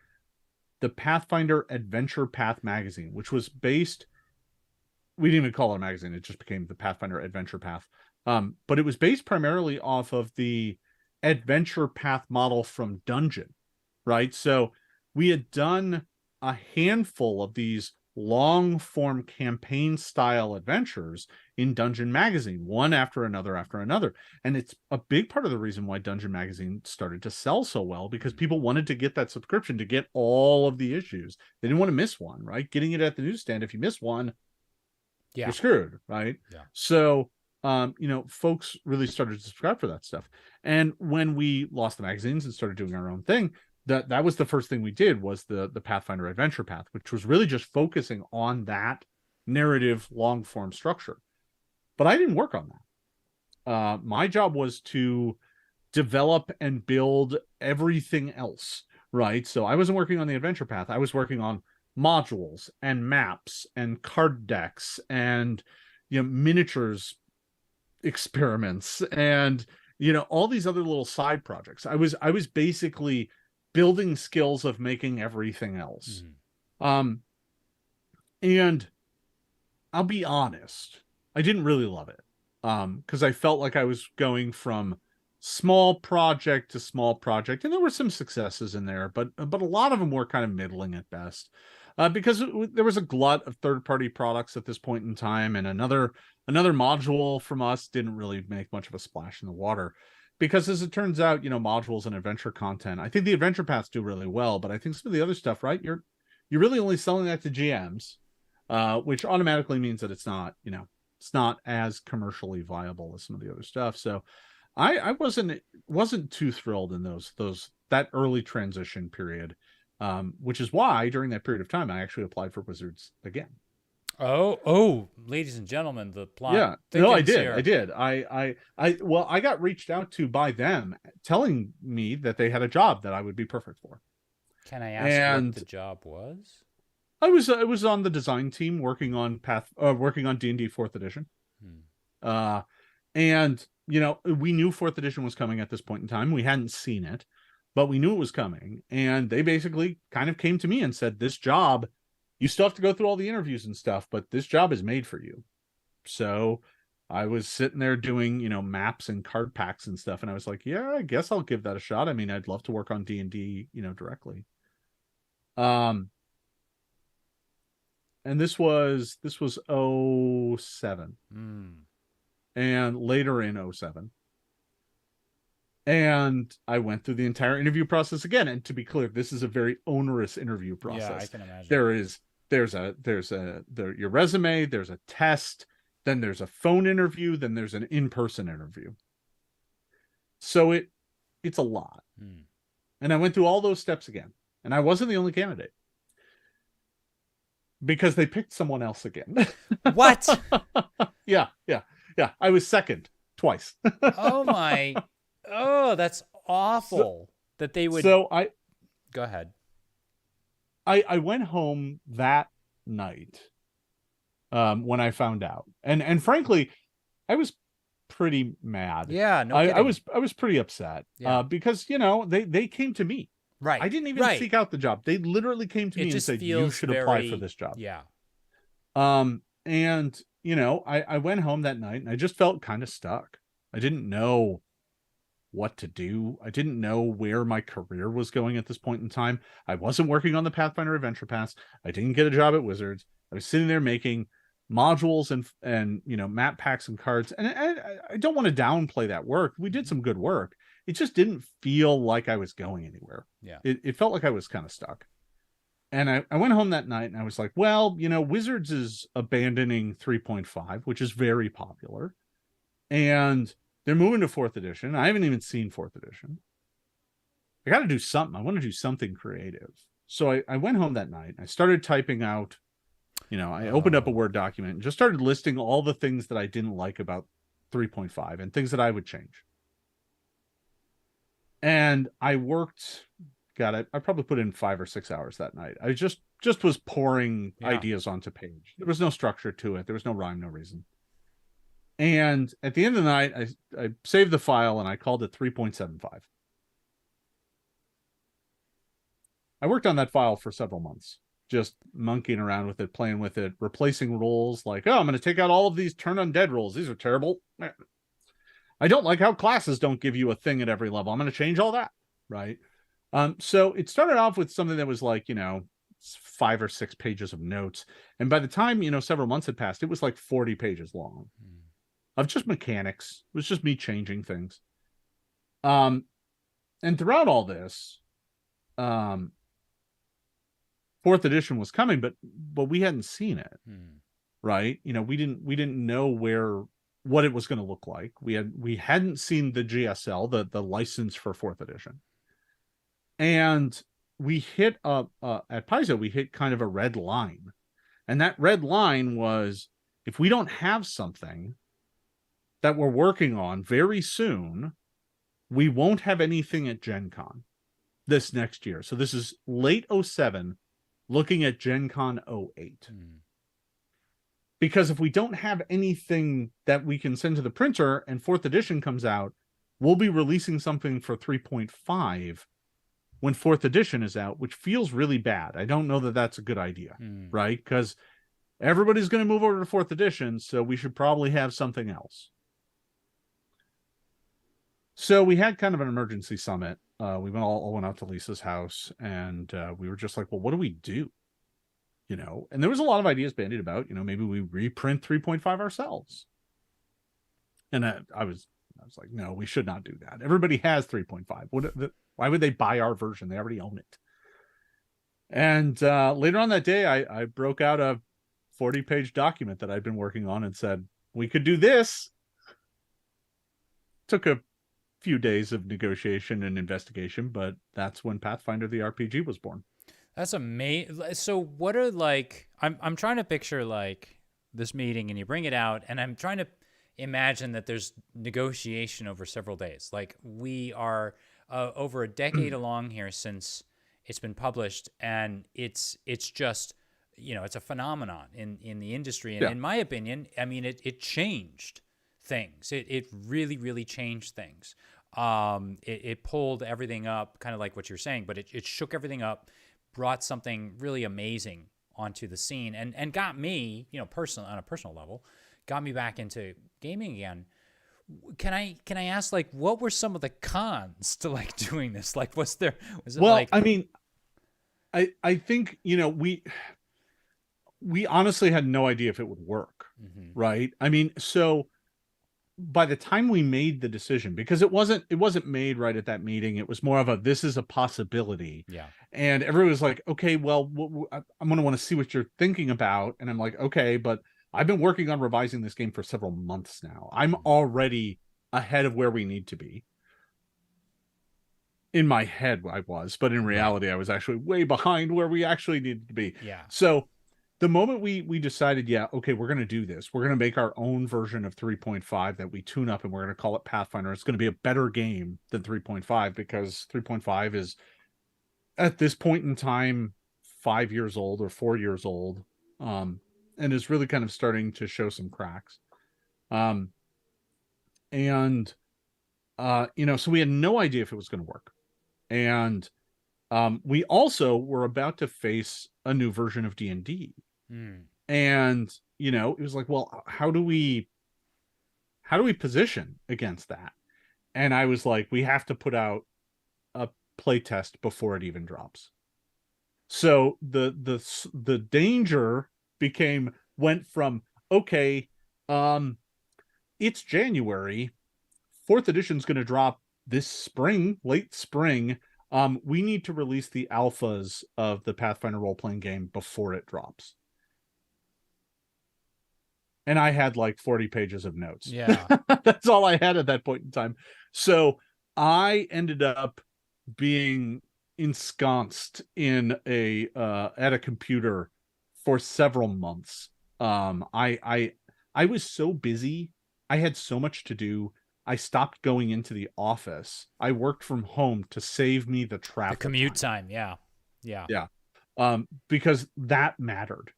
the Pathfinder Adventure Path magazine, which was based, we didn't even call it a magazine. It just became the Pathfinder Adventure Path. But it was based primarily off of the Adventure Path model from Dungeon, right? So we had done a handful of these long form campaign style adventures in Dungeon magazine, one after another. And it's a big part of the reason why Dungeon magazine started to sell so well, because people wanted to get that subscription to get all of the issues. They didn't want to miss one, right? Getting it at the newsstand, if you miss one, you're screwed, right? So folks really started to subscribe for that stuff. And when we lost the magazines and started doing our own thing, that was the first thing we did, was the Pathfinder Adventure Path, which was really just focusing on that narrative long form structure. But I didn't work on that. My job was to develop and build everything else, right? So I wasn't working on the Adventure Path. I was working on modules and maps and card decks and miniatures experiments and all these other little side projects. I was basically building skills of making everything else. And I'll be honest, I didn't really love it, because I felt like I was going from small project to small project, and there were some successes in there, but a lot of them were kind of middling at best, because there was a glut of third-party products at this point in time, and another module from us didn't really make much of a splash in the water. Because as it turns out, modules and adventure content, I think the adventure paths do really well, but I think some of the other stuff, right? You're really only selling that to GMs, which automatically means that it's not as commercially viable as some of the other stuff. So I wasn't too thrilled in that early transition period, which is why during that period of time I actually applied for Wizards again. Oh, ladies and gentlemen, the plot. Yeah, no, I did. I got reached out to by them, telling me that they had a job that I would be perfect for. Can I ask what the job was? I was on the design team working on D&D 4th edition. And we knew 4th edition was coming at this point in time. We hadn't seen it, but we knew it was coming, and they basically kind of came to me and said, this job, you still have to go through all the interviews and stuff, but this job is made for you. So I was sitting there doing, maps and card packs and stuff. And I was like, yeah, I guess I'll give that a shot. I mean, I'd love to work on D&D, directly. And this was 07. And later in 07. And I went through the entire interview process again. And to be clear, this is a very onerous interview process. Yeah, I can imagine. There's your resume, there's a test, then there's a phone interview, then there's an in-person interview. So it's a lot. And I went through all those steps again, and I wasn't the only candidate, because they picked someone else again. What? Yeah. I was second twice. Oh, that's awful. That they would. So go ahead. I went home that night, when I found out, and frankly, I was pretty mad. Yeah, no I was pretty upset. Yeah. Because they came to me. Right. I didn't even seek out the job. They literally came to me and said, you should apply for this job. Yeah. And I went home that night and I just felt kind of stuck. I didn't know what to do. I didn't know where my career was going at this point in time. I wasn't working on the Pathfinder Adventure Pass. I didn't get a job at Wizards. I was sitting there making modules and map packs and cards. And I don't want to downplay that work. We did some good work. It just didn't feel like I was going anywhere. Yeah. It felt like I was kind of stuck. And I went home that night and I was like, well, Wizards is abandoning 3.5, which is very popular. And they're moving to 4th edition. I haven't even seen 4th edition. I got to do something. I want to do something creative. So I went home that night. I started typing out, I opened up a Word document and just started listing all the things that I didn't like about 3.5 and things that I would change. And I worked, I probably put in 5 or 6 hours that night. I just was pouring ideas onto page. There was no structure to it. There was no rhyme, no reason. And at the end of the night, I saved the file and I called it 3.75. I worked on that file for several months, just monkeying around with it, playing with it, replacing rules like, I'm going to take out all of these turn undead rules. These are terrible. I don't like how classes don't give you a thing at every level. I'm going to change all that, right? So it started off with something that was like, 5 or 6 pages of notes. And by the time, several months had passed, it was like 40 pages long. Of just mechanics. It was just me changing things. And throughout all this, 4th edition was coming, but we hadn't seen it. Right? We didn't know where what it was going to look like. We hadn't seen the GSL, the license for 4th edition. And we hit at Paizo, we hit kind of a red line. And that red line was, if we don't have something that we're working on very soon, we won't have anything at Gen Con this next year. So this is late 07, looking at Gen Con 08. Because if we don't have anything that we can send to the printer and 4th edition comes out, we'll be releasing something for 3.5 when 4th edition is out, which feels really bad. I don't know that that's a good idea, right? Because everybody's going to move over to 4th edition, so we should probably have something else. So we had kind of an emergency summit. We all went out to Lisa's house, and we were just like, well, what do we do? You know, and there was a lot of ideas bandied about, you know, maybe we reprint 3.5 ourselves. And I was like, no, we should not do that. Everybody has 3.5. Why would they buy our version? They already own it. And later on that day, I broke out a 40-page document that I'd been working on and said, we could do this. Took a few days of negotiation and investigation, but that's when Pathfinder the RPG was born. That's amazing. So what are, like, I'm trying to picture like this meeting, and you bring it out, and I'm trying to imagine that there's negotiation over several days. Like, we are over a decade along here since it's been published, and it's just, you know, it's a phenomenon in the industry. And in my opinion, I mean, it changed things. It really, really changed things. It pulled everything up, kind of like what you're saying, but it shook everything up, brought something really amazing onto the scene, and got me, you know, on a personal level, got me back into gaming again. Can I ask, like, what were some of the cons to like doing this? Like, was it well, like... I mean, I think, you know, we honestly had no idea if it would work, right? I mean, so by the time we made the decision, because it wasn't made right at that meeting, it was more of a, this is a possibility. Yeah. And everyone was like, okay, well, I'm going to want to see what you're thinking about. And I'm like, okay, but I've been working on revising this game for several months now. I'm already ahead of where we need to be. In my head, I was, but in reality, I was actually way behind where we actually needed to be. Yeah. So the moment we decided, yeah, okay, we're going to do this. We're going to make our own version of 3.5 that we tune up, and we're going to call it Pathfinder. It's going to be a better game than 3.5 because 3.5 is, at this point in time, 5 years old or 4 years old, and is really kind of starting to show some cracks. You know, so we had no idea if it was going to work. And we also were about to face a new version of D&D. And, you know, it was like, well, how do we position against that? And I was like, we have to put out a play test before it even drops. So the danger went from, okay, it's January, 4th edition's going to drop this spring, late spring. We need to release the alphas of the Pathfinder role-playing game before it drops. And I had like 40 pages of notes. Yeah. That's all I had at that point in time. So I ended up being ensconced in at a computer for several months. I was so busy. I had so much to do. I stopped going into the office. I worked from home to save me the traffic. The commute time. Yeah. Because that mattered.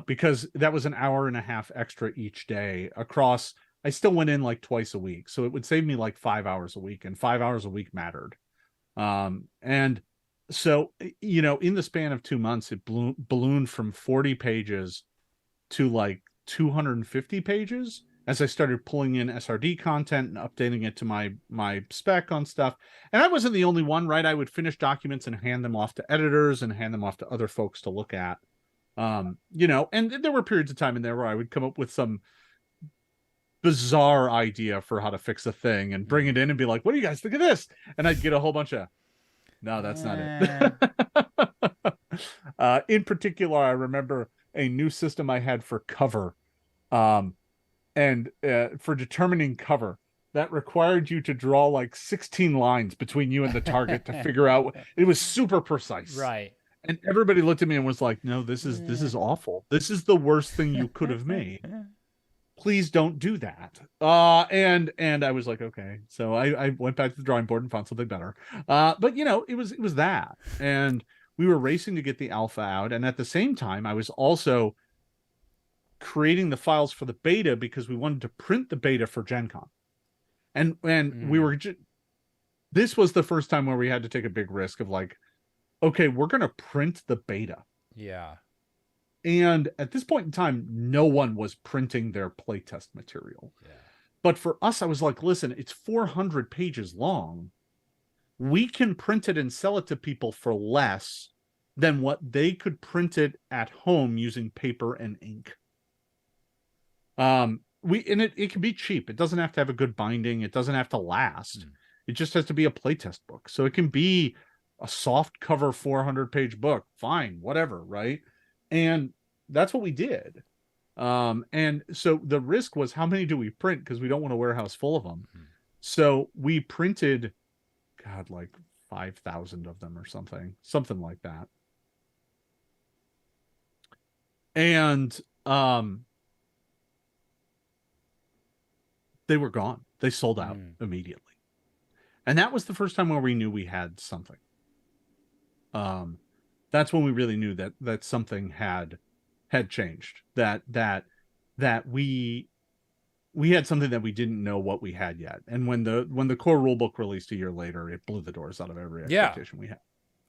Because that was an hour and a half extra each day across. I still went in like twice a week, so it would save me like 5 hours a week, and 5 hours a week mattered. And so, you know, in the span of 2 months, it ballooned from 40 pages to like 250 pages as I started pulling in SRD content and updating it to my spec on stuff. And I wasn't the only one, right? I would finish documents and hand them off to editors and hand them off to other folks to look at. You know, and there were periods of time in there where I would come up with some bizarre idea for how to fix a thing and bring it in and be like, what do you guys think of this? And I'd get a whole bunch of, no, that's not it. In particular, I remember a new system I had for cover. and for determining cover, that required you to draw like 16 lines between you and the target to figure out. It was super precise. Right. And everybody looked at me and was like, no, this is awful. This is the worst thing you could have made. Please don't do that. And I was like, okay. So I went back to the drawing board and found something better. But you know, it was that. And we were racing to get the alpha out. And at the same time, I was also creating the files for the beta because we wanted to print the beta for Gen Con. And we were this was the first time where we had to take a big risk of like, okay, we're going to print the beta. Yeah. And at this point in time, no one was printing their playtest material. Yeah. But for us, I was like, listen, it's 400 pages long. We can print it and sell it to people for less than what they could print it at home using paper and ink. It can be cheap. It doesn't have to have a good binding. It doesn't have to last. It just has to be a playtest book. So it can be a soft cover 400-page book. Fine, whatever, right? And that's what we did. And so the risk was, how many do we print? Because we don't want a warehouse full of them. So we printed, God, like 5,000 of them or something like that. And they were gone. They sold out immediately. And that was the first time where we knew we had something. That's when we really knew that something had changed. That we had something that we didn't know what we had yet. And when the core rulebook released a year later, it blew the doors out of every expectation we had.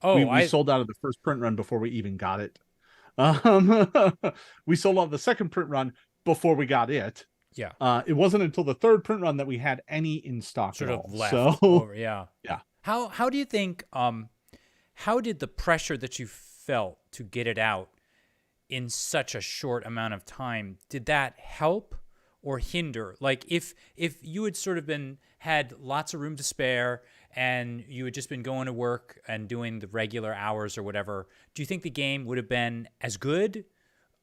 Oh, we sold out of the first print run before we even got it. We sold out the second print run before we got it. Yeah. It wasn't until the third print run that we had any in stock sort at of all. left So over. Yeah. Yeah. How do you think, how did the pressure that you felt to get it out in such a short amount of time, did that help or hinder? Like if you had sort of had lots of room to spare and you had just been going to work and doing the regular hours or whatever, do you think the game would have been as good?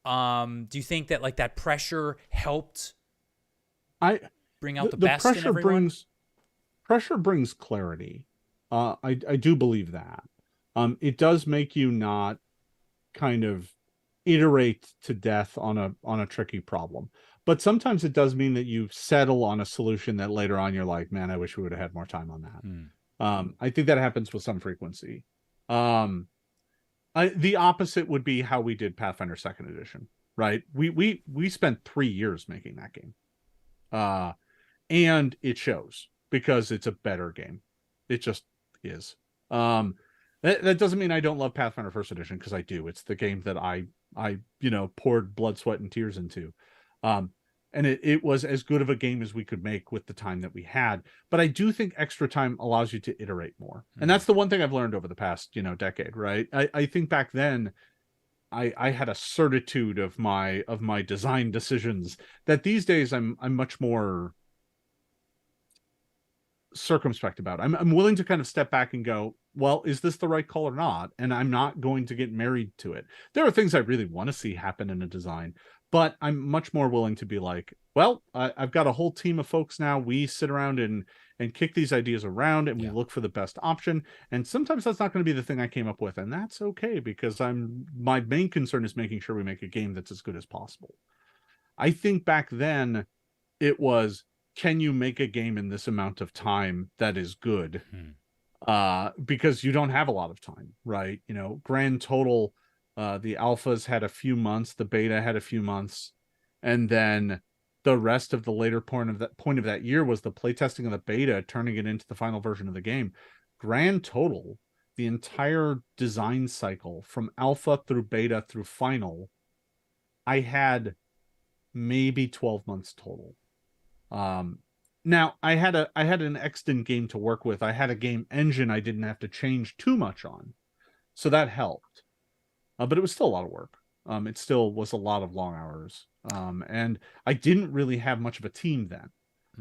Do you think that like that pressure helped bring out the best in everyone? Pressure brings clarity. I do believe that. It does make you not kind of iterate to death on a tricky problem. But sometimes it does mean that you settle on a solution that later on you're like, man, I wish we would have had more time on that. I think that happens with some frequency. The opposite would be how we did Pathfinder Second Edition, right? We spent 3 years making that game. And it shows because it's a better game. It just is. That doesn't mean I don't love Pathfinder First Edition, because I do. It's the game that I poured blood, sweat, and tears into. And it was as good of a game as we could make with the time that we had. But I do think extra time allows you to iterate more. And that's the one thing I've learned over the past, decade, right? I think back then I had a certitude of my design decisions that these days I'm much more circumspect about. I'm willing to kind of step back and go, well, is this the right call or not? And I'm not going to get married to it. There are things I really want to see happen in a design, but I'm much more willing to be like, well, I've got a whole team of folks now. We sit around and kick these ideas around, and we look for the best option. And sometimes that's not going to be the thing I came up with, and that's okay, because my main concern is making sure we make a game that's as good as possible. I think back then it was, can you make a game in this amount of time that is good? Because you don't have a lot of time, right? Grand total, the alphas had a few months, the beta had a few months, and then the rest of the later point of that year was the playtesting of the beta, turning it into the final version of the game. Grand total, the entire design cycle from alpha through beta through final, I had maybe 12 months total. Now I had an extant game to work with. I had a game engine I didn't have to change too much on, so that helped. But it was still a lot of work. It still was a lot of long hours. And I didn't really have much of a team then.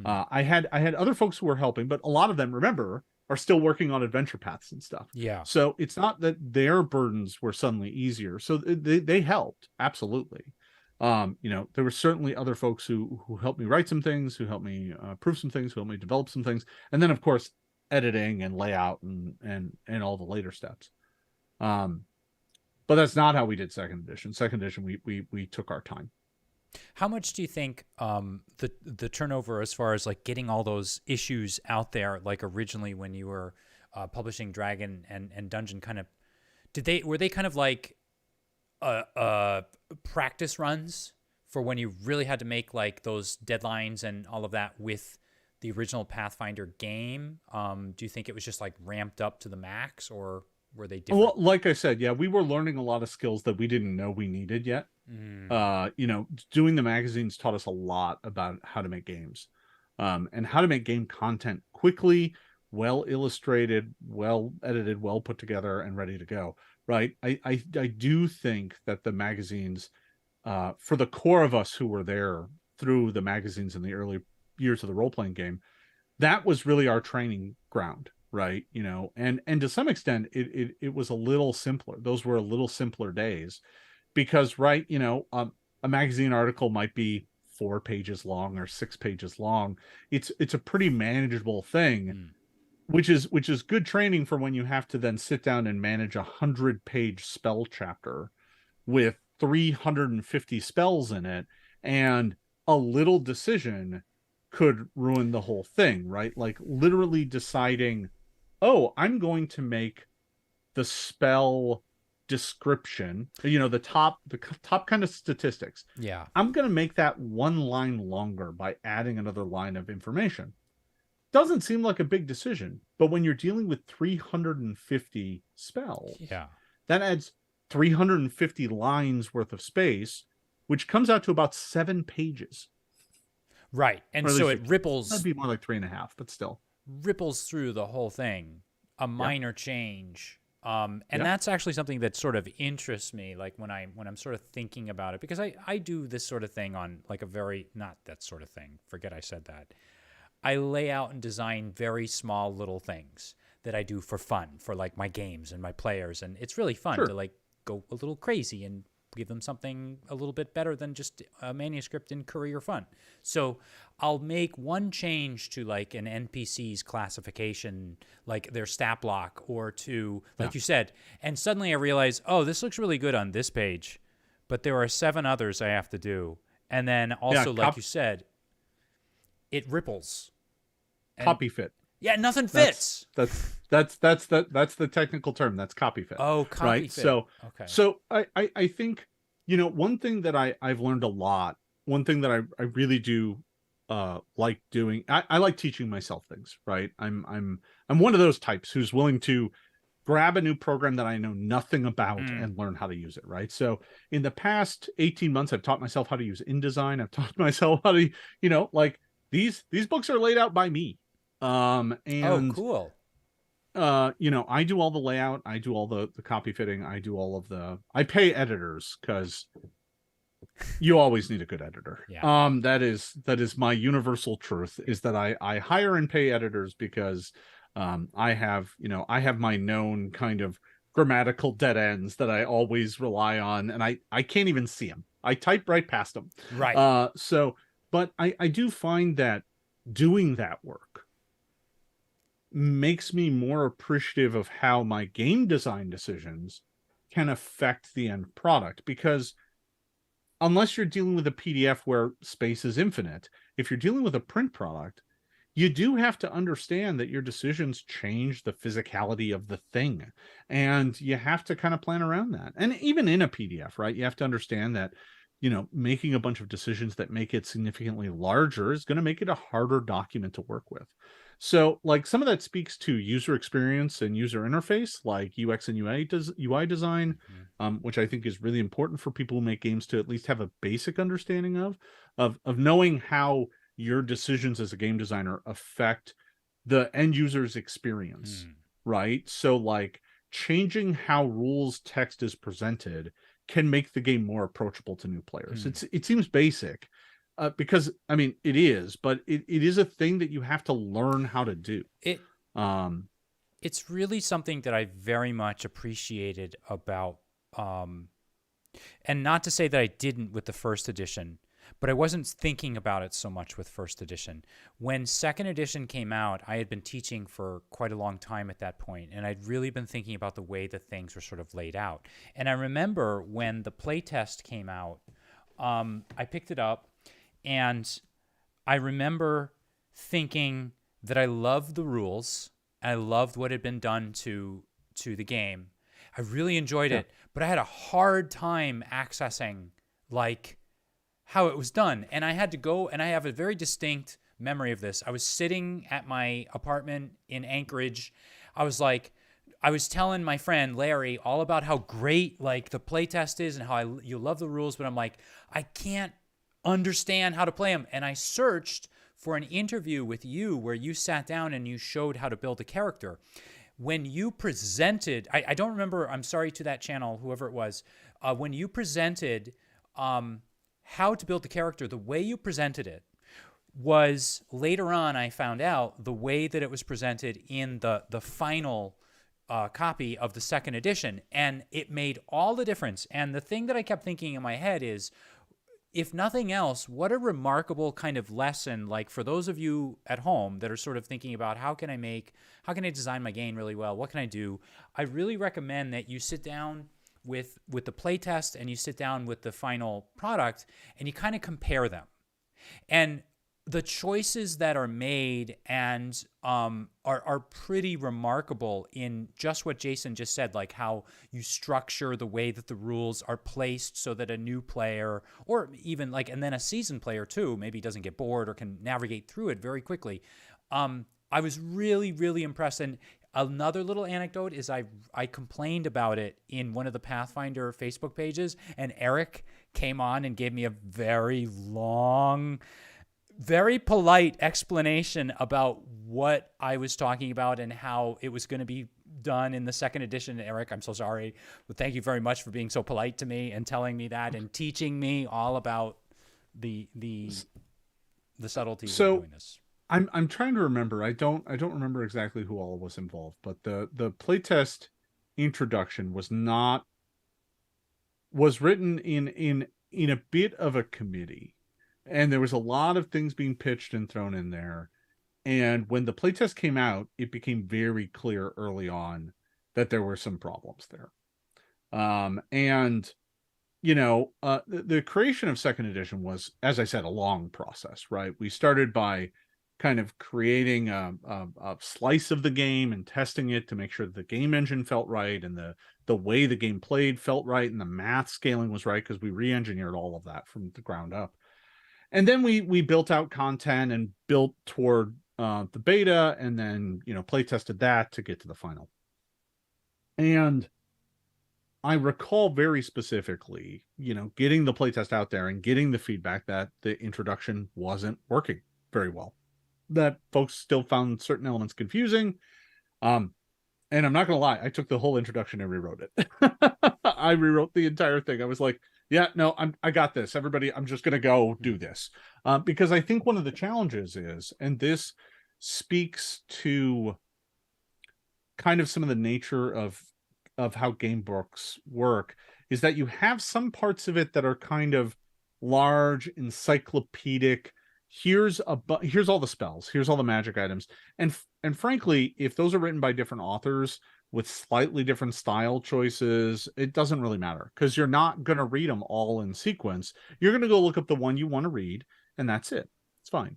I had other folks who were helping, but a lot of them, remember, are still working on adventure paths and stuff. Yeah. So it's not that their burdens were suddenly easier. So they helped, absolutely. There were certainly other folks who helped me write some things, who helped me proof some things, who helped me develop some things, and then of course editing and layout and all the later steps. But that's not how we did second edition. Second edition, we took our time. How much do you think the turnover as far as like getting all those issues out there, like originally when you were publishing Dragon and Dungeon, kind of were they kind of like practice runs for when you really had to make like those deadlines and all of that with the original Pathfinder game? Do you think it was just like ramped up to the max, or were they different? Well, like I said, yeah, we were learning a lot of skills that we didn't know we needed yet. Doing the magazines taught us a lot about how to make games, and how to make game content quickly, well illustrated, well edited, well put together, and ready to go. Right. I do think that the magazines, for the core of us who were there through the magazines in the early years of the role-playing game, that was really our training ground, right? And to some extent it was a little simpler. Those were a little simpler days because, right, a magazine article might be 4 pages long or 6 pages long. It's a pretty manageable thing. Which is good training for when you have to then sit down and manage 100-page spell chapter with 350 spells in it, and a little decision could ruin the whole thing, right? Like literally deciding, oh, I'm going to make the spell description, the top kind of statistics. Yeah. I'm going to make that 1 line longer by adding another line of information. Doesn't seem like a big decision, but when you're dealing with 350 spells, yeah, that adds 350 lines worth of space, which comes out to about 7 pages. Right. And so it ripples. That'd be more like 3.5, but still ripples through the whole thing. A minor change. And that's actually something that sort of interests me, like when I'm sort of thinking about it, because I do this sort of thing on like a very, not that sort of thing. Forget I said that. I lay out and design very small little things that I do for fun, for like my games and my players. And it's really fun to like go a little crazy and give them something a little bit better than just a manuscript in career fun. So I'll make one change to like an NPC's classification, like their stat block, or to, like you said, and suddenly I realize, oh, this looks really good on this page, but there are 7 others I have to do. And then also, like you said, it ripples. Copy fit. Yeah, nothing fits. That's the technical term. That's copy fit. Oh, copy fit. So I think, one thing that I've learned a lot, one thing that I really do like doing, I like teaching myself things, right? I'm one of those types who's willing to grab a new program that I know nothing about and learn how to use it, right? So in the past 18 months, I've taught myself how to use InDesign. I've taught myself how to, like these books are laid out by me. And oh, cool. I do all the layout, I do all the copy fitting, I pay editors because you always need a good editor. That is my universal truth, is that I hire and pay editors because I have my known kind of grammatical dead ends that I always rely on, and I can't even see them. I type right past them. Right. But I do find that doing that work makes me more appreciative of how my game design decisions can affect the end product, because unless you're dealing with a PDF where space is infinite, if you're dealing with a print product, you do have to understand that your decisions change the physicality of the thing, and you have to kind of plan around that. And even in a PDF, right, you have to understand that making a bunch of decisions that make it significantly larger is going to make it a harder document to work with. So like some of that speaks to user experience and user interface, like UX and UI design, which I think is really important for people who make games to at least have a basic understanding of knowing how your decisions as a game designer affect the end user's experience, right? So like changing how rules text is presented can make the game more approachable to new players. It seems basic, because I mean it is, but it is a thing that you have to learn how to do. It's really something that I very much appreciated about And not to say that I didn't with the first edition, but I wasn't thinking about it so much with first edition. When second edition came out, I had been teaching for quite a long time at that point, and I'd really been thinking about the way that things were sort of laid out. And I remember when the playtest came out, I picked it up, and I remember thinking that I loved the rules. I loved what had been done to the game. I really enjoyed it, but I had a hard time accessing like how it was done. And I had to go, and I have a very distinct memory of this. I was sitting at my apartment in Anchorage. I was telling my friend Larry all about how great like the playtest is and how you love the rules, but I'm like, I can't understand how to play them. And I searched for an interview with you where you sat down and you showed how to build a character. When you presented, I don't remember, I'm sorry to that channel, whoever it was, when you presented how to build the character, the way you presented it was, later on I found out, the way that it was presented in the final copy of the second edition. And it made all the difference. And the thing that I kept thinking in my head is, if nothing else, what a remarkable kind of lesson, like for those of you at home that are sort of thinking about how can I design my game really well? What can I do? I really recommend that you sit down with the playtest and you sit down with the final product and you kind of compare them. And the choices that are made and are pretty remarkable in just what Jason just said, like how you structure the way that the rules are placed so that a new player, or even like, and then a seasoned player too, maybe doesn't get bored or can navigate through it very quickly. I was really, really impressed. And another little anecdote is I complained about it in one of the Pathfinder Facebook pages, and Eric came on and gave me a very long, very polite explanation about what I was talking about and how it was going to be done in the second edition. Eric, I'm so sorry, but thank you very much for being so polite to me and telling me that and teaching me all about the subtleties of doing this. I'm trying to remember. I don't remember exactly who all was involved, but the playtest introduction was written in a bit of a committee. And there was a lot of things being pitched and thrown in there. And when the playtest came out, it became very clear early on that there were some problems there. And, the creation of second edition was, as I said, a long process, right? We started by kind of creating a slice of the game and testing it to make sure that the game engine felt right and the way the game played felt right and the math scaling was right, because we re-engineered all of that from the ground up. And then we built out content and built toward the beta, and then play tested that to get to the final. And I recall very specifically, getting the playtest out there and getting the feedback that the introduction wasn't working very well, that folks still found certain elements confusing. And I'm not gonna lie, I took the whole introduction and rewrote it. I rewrote the entire thing. I was like, yeah, no, I got this. Everybody, I'm just going to go do this. Because I think one of the challenges is, and this speaks to kind of some of the nature of how game books work, is that you have some parts of it that are kind of large, encyclopedic. Here's all the spells, here's all the magic items. And frankly, if those are written by different authors with slightly different style choices, it doesn't really matter, because you're not going to read them all in sequence. You're going to go look up the one you want to read, and that's it. It's fine.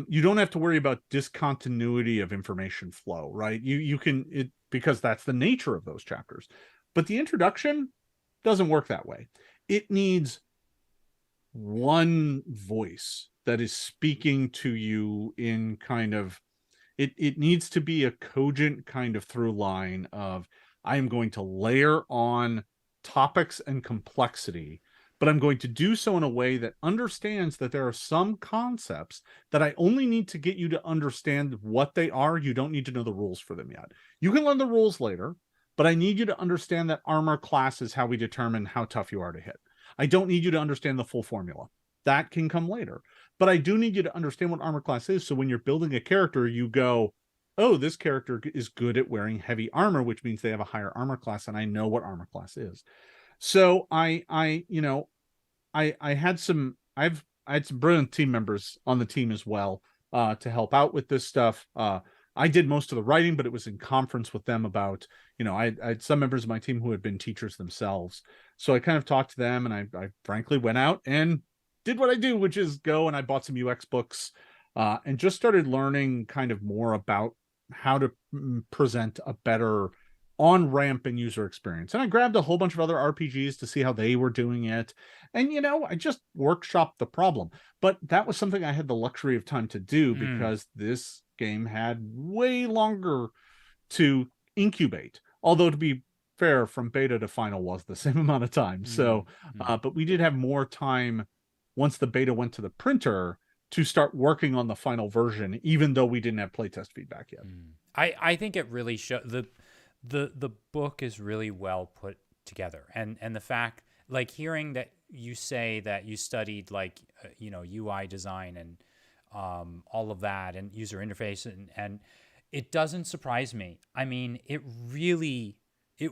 You don't have to worry about discontinuity of information flow, right? You can, because that's the nature of those chapters. But the introduction doesn't work that way. It needs one voice that is speaking to you in kind of, it needs to be a cogent kind of through line of, I am going to layer on topics and complexity, but I'm going to do so in a way that understands that there are some concepts that I only need to get you to understand what they are. You don't need to know the rules for them yet. You can learn the rules later, but I need you to understand that armor class is how we determine how tough you are to hit. I don't need you to understand the full formula. That can come later. But I do need you to understand what armor class is, so when you're building a character, you go, oh, this character is good at wearing heavy armor, which means they have a higher armor class, and I know what armor class is. So I had some I had some brilliant team members on the team as well, to help out with this stuff. I did most of the writing, but it was in conference with them about, I had some members of my team who had been teachers themselves. So I kind of talked to them, and I frankly went out and did what I do, which is go and I bought some UX books, and just started learning kind of more about how to present a better on-ramp and user experience. And I grabbed a whole bunch of other RPGs to see how they were doing it. And, I just workshopped the problem. But that was something I had the luxury of time to do because this game had way longer to incubate. Although, to be fair, from beta to final was the same amount of time. So, but we did have more time once the beta went to the printer to start working on the final version, even though we didn't have playtest feedback yet. I think it really the book is really well put together, and the fact, like, hearing that you say that you studied like UI design and all of that and user interface, and it doesn't surprise me. I mean, it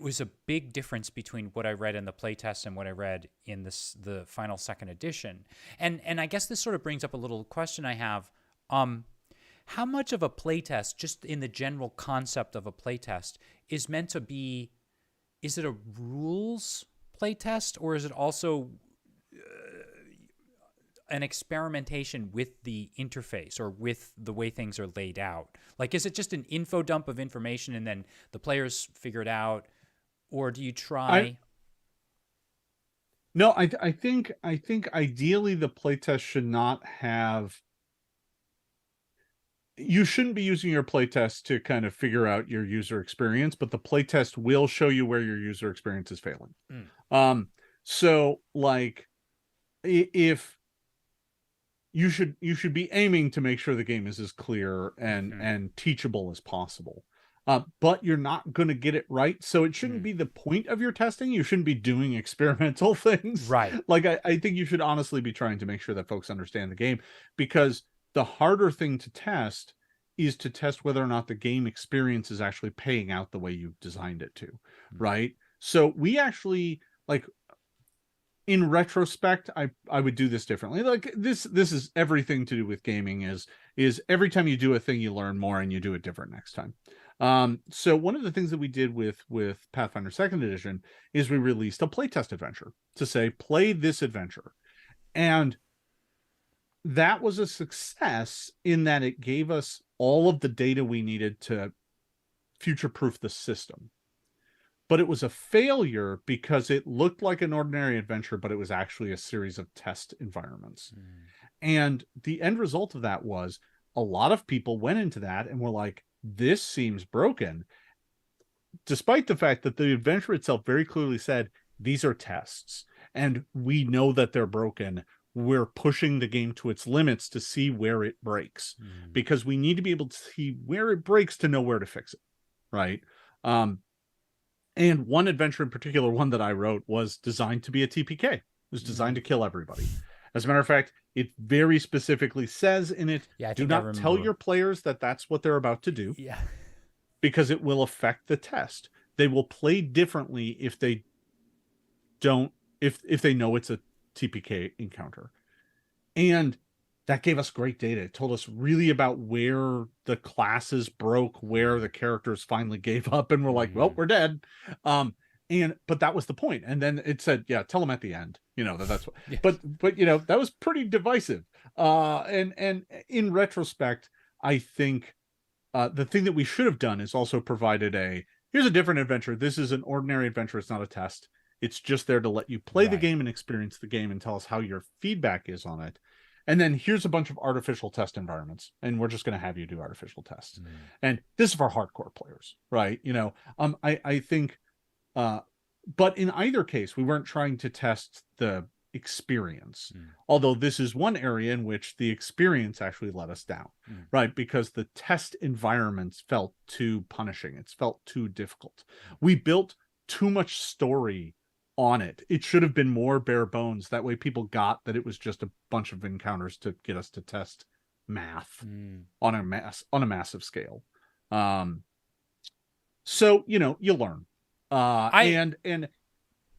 was a big difference between what I read in the playtest and what I read in the final second edition. And I guess this sort of brings up a little question I have. How much of a playtest, just in the general concept of a playtest, is meant to be? Is it a rules playtest, or is it also an experimentation with the interface or with the way things are laid out? Like, is it just an info dump of information and then the players figure it out, or do you try? No, I think ideally the playtest should not have. You shouldn't be using your playtest to kind of figure out your user experience, but the playtest will show you where your user experience is failing. So like, if you should be aiming to make sure the game is as clear and teachable as possible. But you're not going to get it right. So it shouldn't be the point of your testing. You shouldn't be doing experimental things. Right. Like, I think you should honestly be trying to make sure that folks understand the game, because the harder thing to test is to test whether or not the game experience is actually paying out the way you've designed it to. Right. So we actually, like, in retrospect, I would do this differently. Like, this is everything to do with gaming, is every time you do a thing, you learn more and you do it different next time. So one of the things that we did with Pathfinder Second Edition is we released a playtest adventure to say, play this adventure. And that was a success in that it gave us all of the data we needed to future-proof the system. But it was a failure because it looked like an ordinary adventure, but it was actually a series of test environments. And the end result of that was a lot of people went into that and were like, this seems broken, despite the fact that the adventure itself very clearly said, these are tests, and we know that they're broken. We're pushing the game to its limits to see where it breaks, because we need to be able to see where it breaks to know where to fix it. Right. And one adventure in particular, one that I wrote, was designed to be a TPK. It was designed to kill everybody. As a matter of fact, it very specifically says in it, do not tell your players that that's what they're about to do. Yeah. Because it will affect the test. They will play differently if they don't, if they know it's a TPK encounter. And that gave us great data. It told us really about where the classes broke, where the characters finally gave up and were like, well, we're dead. But that was the point. And then it said, yeah, tell them at the end, that's what, yes. but that was pretty divisive. And in retrospect, I think the thing that we should have done is also provided here's a different adventure. This is an ordinary adventure. It's not a test. It's just there to let you play the game and experience the game and tell us how your feedback is on it. And then here's a bunch of artificial test environments, and we're just going to have you do artificial tests. And this is for hardcore players, right? I think, but in either case, we weren't trying to test the experience. Although this is one area in which the experience actually let us down, right? Because the test environments felt too punishing. It's felt too difficult. We built too much story on it. It should have been more bare bones. That way people got that it was just a bunch of encounters to get us to test math on a massive scale. So, you learn. And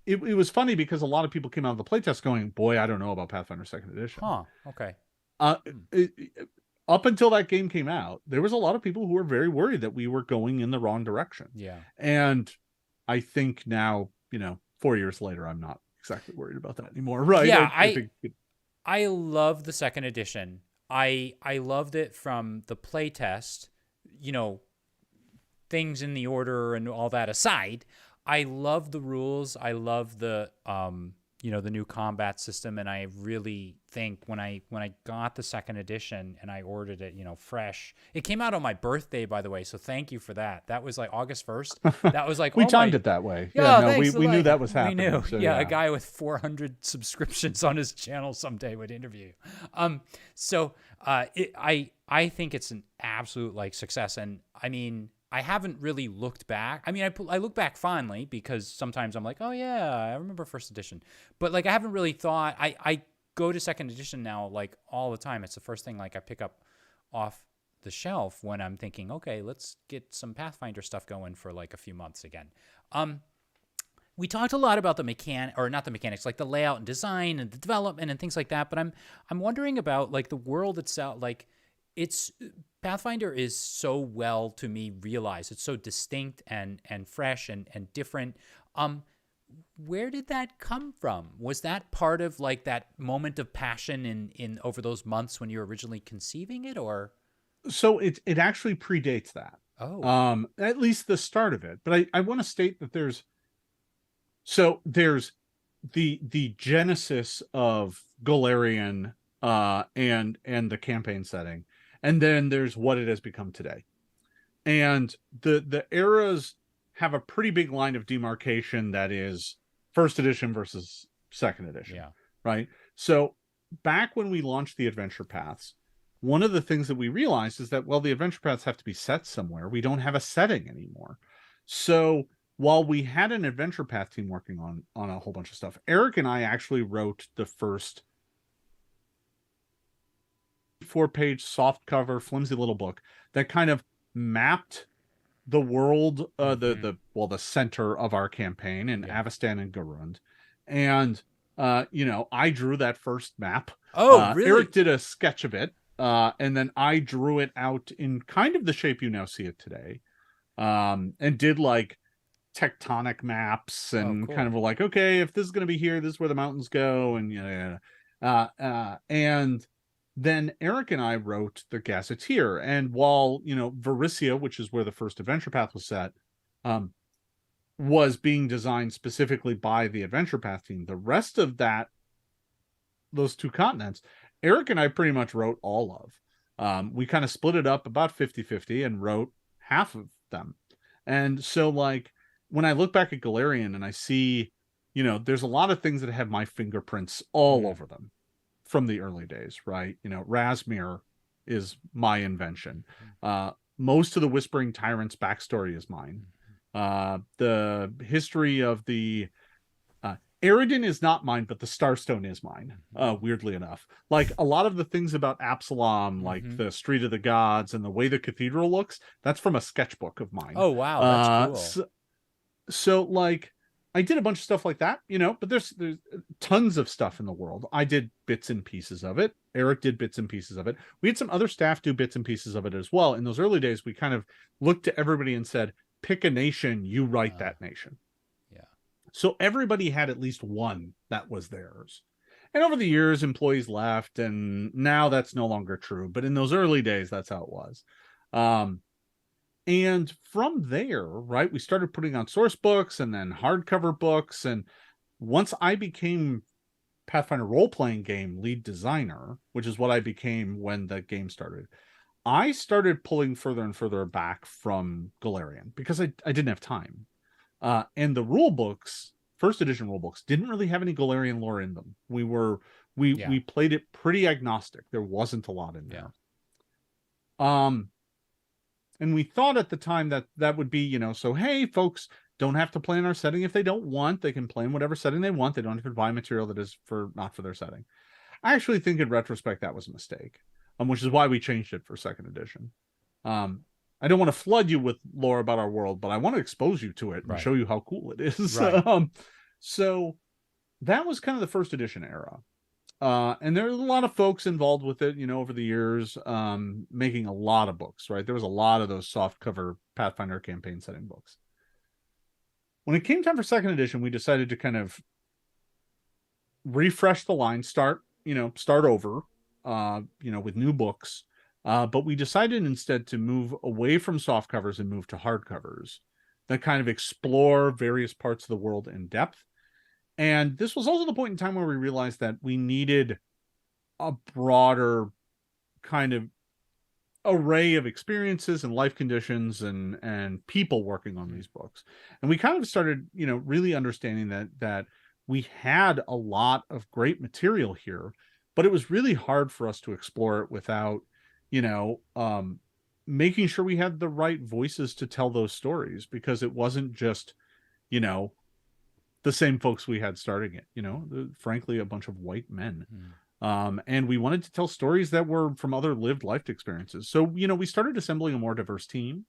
it was funny because a lot of people came out of the playtest going, boy, I don't know about Pathfinder Second Edition. Huh. Okay. Uh, up until that game came out, there was a lot of people who were very worried that we were going in the wrong direction. Yeah. And I think now, 4 years later, I'm not exactly worried about that anymore. Right. Yeah. I think I love the second edition. I loved it from the playtest, things in the order and all that aside. I love the rules. I love the the new combat system, and I really think when I got the second edition and I ordered it, fresh. It came out on my birthday, by the way, so thank you for that. That was like August 1st. That was like we timed it that way. Yeah, no, we knew that was happening. We knew. So, yeah, a guy with 400 subscriptions on his channel someday would interview. I think it's an absolute success, and I mean, I haven't really looked back. I mean, I look back fondly because sometimes I'm like, oh yeah, I remember first edition. But I haven't really thought. I go to second edition now all the time. It's the first thing I pick up off the shelf when I'm thinking, okay, let's get some Pathfinder stuff going for a few months again. We talked a lot about the mechanics, like the layout and design and the development and things like that. But I'm wondering about the world itself. It's Pathfinder is so well to me realized. It's so distinct and fresh and different. Where did that come from? Was that part of that moment of passion in over those months when you were originally conceiving it, or? So it actually predates that. Oh. At least the start of it. But I want to state that there's the genesis of Golarion and the campaign setting. And then there's what it has become today. And the eras have a pretty big line of demarcation that is first edition versus second edition. Yeah. Right. So back when we launched the adventure paths, one of the things that we realized is that, the adventure paths have to be set somewhere. We don't have a setting anymore. So while we had an adventure path team working on a whole bunch of stuff, Eric and I actually wrote the first 4-page softcover flimsy little book that kind of mapped the world, the center of our campaign in Avestan and Garund. And I drew that first map. Oh, really? Eric did a sketch of it, and then I drew it out in kind of the shape you now see it today, and did tectonic maps and cool. kind of okay, if this is going to be here, this is where the mountains go, and and then Eric and I wrote the Gazetteer. And while, Varicia, which is where the first adventure path was set, was being designed specifically by the adventure path team, the rest of those two continents, Eric and I pretty much wrote all of. We kind of split it up about 50-50 and wrote half of them. And so when I look back at Golarion and I see, there's a lot of things that have my fingerprints all over them from the early days, right? Razmir is my invention. Most of the Whispering Tyrant's backstory is mine. The history of the Eridan is not mine, but the Starstone is mine, weirdly enough. A lot of the things about Absalom, the Street of the Gods and the way the cathedral looks, that's from a sketchbook of mine. Oh, wow, that's cool. So I did a bunch of stuff like that, but there's tons of stuff in the world. I did bits and pieces of it. Eric did bits and pieces of it. We had some other staff do bits and pieces of it as well. In those early days, we kind of looked to everybody and said, pick a nation, you write that nation. Yeah. So everybody had at least one that was theirs. And over the years, employees left, and now that's no longer true. But in those early days, that's how it was. And from there, right, we started putting on source books and then hardcover books. And once I became Pathfinder role-playing game lead designer, which is what I became when the game started, I started pulling further and further back from Golarion because I didn't have time. And the rule books, first edition rule books, didn't really have any Golarion lore in them. We played it pretty agnostic. There wasn't a lot in there. And we thought at the time that would be, so, hey, folks don't have to play in our setting if they don't want. They can play in whatever setting they want. They don't have to buy material that is not for their setting. I actually think in retrospect that was a mistake, which is why we changed it for second edition. I don't want to flood you with lore about our world, but I want to expose you to it and show you how cool it is. Right. So that was kind of the first edition era. And there were a lot of folks involved with it, over the years, making a lot of books, right? There was a lot of those soft cover Pathfinder campaign setting books. When it came time for second edition, we decided to kind of refresh the line, start over, with new books. But we decided instead to move away from soft covers and move to hardcovers that kind of explore various parts of the world in depth. And this was also the point in time where we realized that we needed a broader kind of array of experiences and life conditions and people working on these books. And we kind of started, really understanding that we had a lot of great material here, but it was really hard for us to explore it without, making sure we had the right voices to tell those stories, because it wasn't just, the same folks we had starting it, frankly, a bunch of white men. And we wanted to tell stories that were from other lived life experiences. So, we started assembling a more diverse team,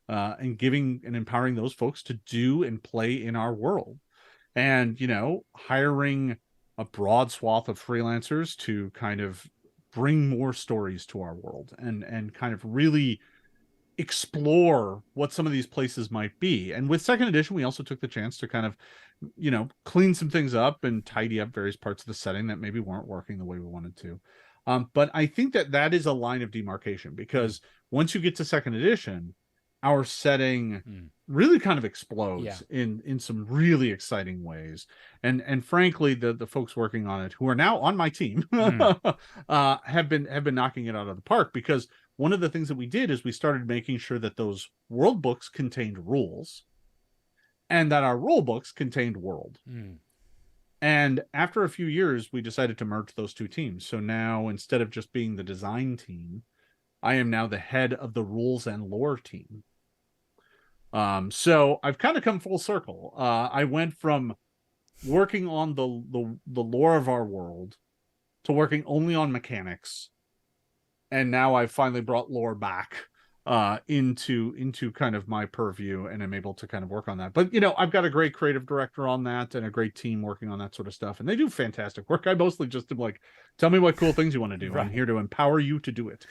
and giving and empowering those folks to do and play in our world. And, hiring a broad swath of freelancers to kind of bring more stories to our world and kind of really explore what some of these places might be. And with second edition, we also took the chance to kind of, clean some things up and tidy up various parts of the setting that maybe weren't working the way we wanted to. But I think that is a line of demarcation, because once you get to second edition, our setting really kind of explodes in some really exciting ways. And frankly, the folks working on it, who are now on my team, have been knocking it out of the park, because one of the things that we did is we started making sure that those world books contained rules and that our rule books contained world. And after a few years, we decided to merge those two teams. So now, instead of just being the design team, I am now the head of the rules and lore team. So I've kind of come full circle. I went from working on the lore of our world to working only on mechanics. And now I've finally brought lore back into kind of my purview, and I'm able to kind of work on that. But I've got a great creative director on that and a great team working on that sort of stuff, and they do fantastic work. I mostly just am like, tell me what cool things you want to do. Right. I'm here to empower you to do it.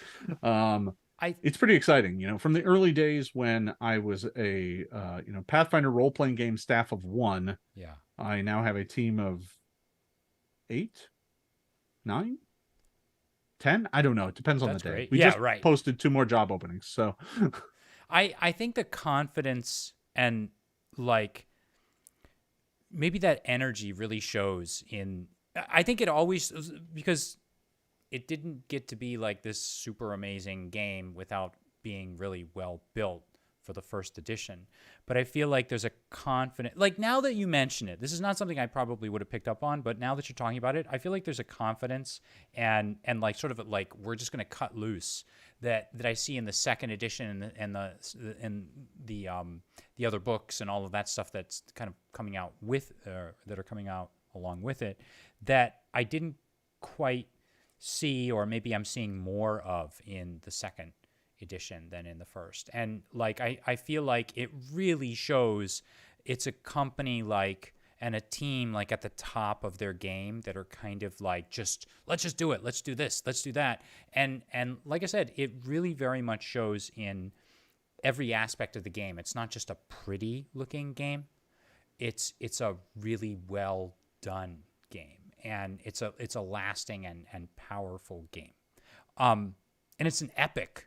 It's pretty exciting, from the early days when I was a Pathfinder role-playing game staff of 1. Yeah. I now have a team of 8, 9, 10. I don't know. It depends on the day. Great. We just posted 2 more job openings. So I think the confidence and like maybe that energy really shows in, I think it always, because it didn't get to be like this super amazing game without being really well built for the first edition. But I feel like there's a confidence, like now that you mention it, this is not something I probably would have picked up on, but now that you're talking about it, I feel like there's a confidence and like sort of like, we're just going to cut loose that I see in the second edition and the other books and all of that stuff that's kind of coming out with, that are coming out along with it, that I didn't quite see, or maybe I'm seeing more of in the second edition than in the first. And like I feel like it really shows it's a company like and a team like at the top of their game that are kind of like, let's just do it, let's do this, let's do that. And like I said, it really very much shows in every aspect of the game. It's not just a pretty looking game, it's a really well done game, and it's a lasting and powerful game, and it's an epic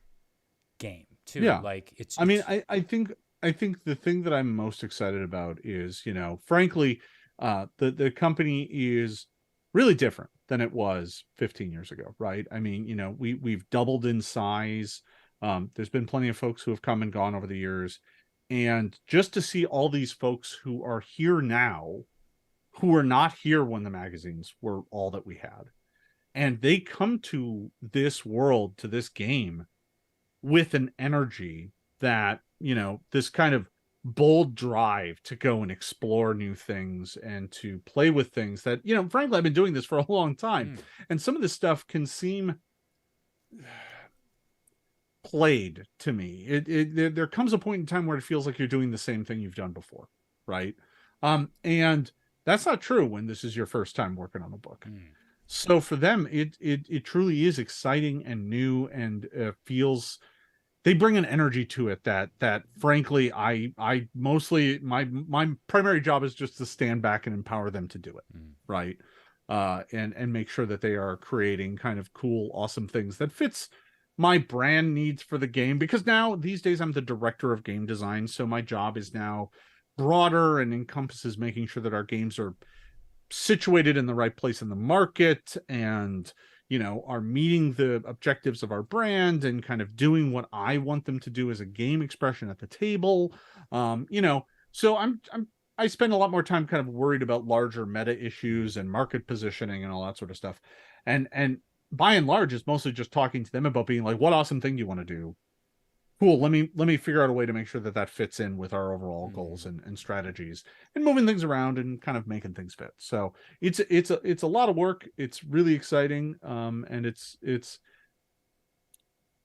game too. Yeah. Like I think the thing that I'm most excited about is, frankly, the company is really different than it was 15 years ago, right? I mean, we've doubled in size. There's been plenty of folks who have come and gone over the years, and just to see all these folks who are here now, who were not here when the magazines were all that we had, and they come to this world, to this game, with an energy that, this kind of bold drive to go and explore new things and to play with things that, frankly, I've been doing this for a long time. And some of this stuff can seem played to me. There comes a point in time where it feels like you're doing the same thing you've done before, right? And That's not true when this is your first time working on a book. Mm. So for them, it truly is exciting and new, and feels, they bring an energy to it that frankly, I mostly, my primary job is just to stand back and empower them to do it. Mm. Right. And make sure that they are creating kind of cool, awesome things that fits my brand needs for the game. Because now these days I'm the director of game design. So my job is now broader and encompasses making sure that our games are situated in the right place in the market, and are meeting the objectives of our brand and kind of doing what I want them to do as a game expression at the table. So I spend a lot more time kind of worried about larger meta issues and market positioning and all that sort of stuff. And by and large, it's mostly just talking to them about being like, what awesome thing do you want to do? Cool. Let me figure out a way to make sure that fits in with our overall goals and strategies, and moving things around and kind of making things fit. So it's a lot of work. It's really exciting. And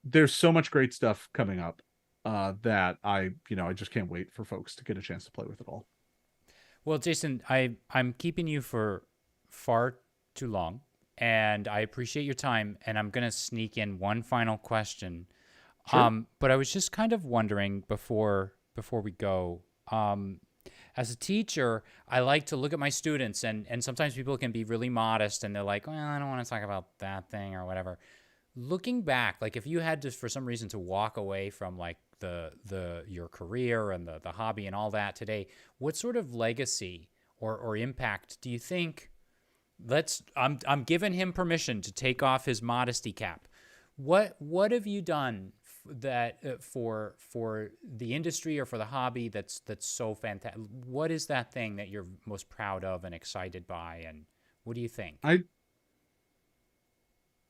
there's so much great stuff coming up, that I just can't wait for folks to get a chance to play with it all. Well, Jason, I'm keeping you for far too long, and I appreciate your time, and I'm going to sneak in one final question. Sure. But I was just kind of wondering before we go, as a teacher, I like to look at my students, and sometimes people can be really modest, and they're like, well, I don't want to talk about that thing or whatever. Looking back, like if you had to, for some reason, to walk away from like your career and the hobby and all that today, what sort of legacy or impact do you think? I'm giving him permission to take off his modesty cap. What have you done that for the industry or for the hobby that's so fantastic? What is that thing that you're most proud of and excited by, and what do you think?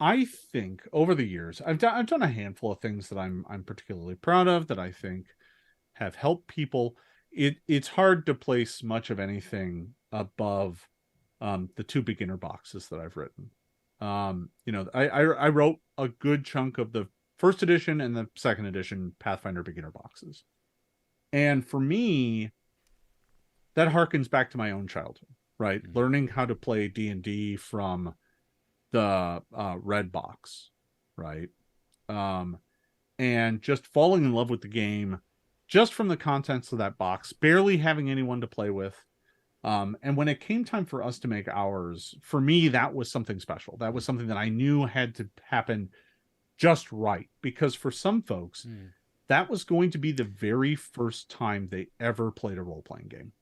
I think over the years I've done a handful of things that I'm particularly proud of, that I think have helped people. It's hard to place much of anything above the 2 beginner boxes that I've written. I wrote a good chunk of the first edition and the second edition Pathfinder beginner boxes. And for me, that harkens back to my own childhood, right? Mm-hmm. Learning how to play D&D from the red box, right? And just falling in love with the game just from the contents of that box, barely having anyone to play with. And when it came time for us to make ours, for me, that was something special. That was something that I knew had to happen just right. Because for some folks, that was going to be the very first time they ever played a role-playing game.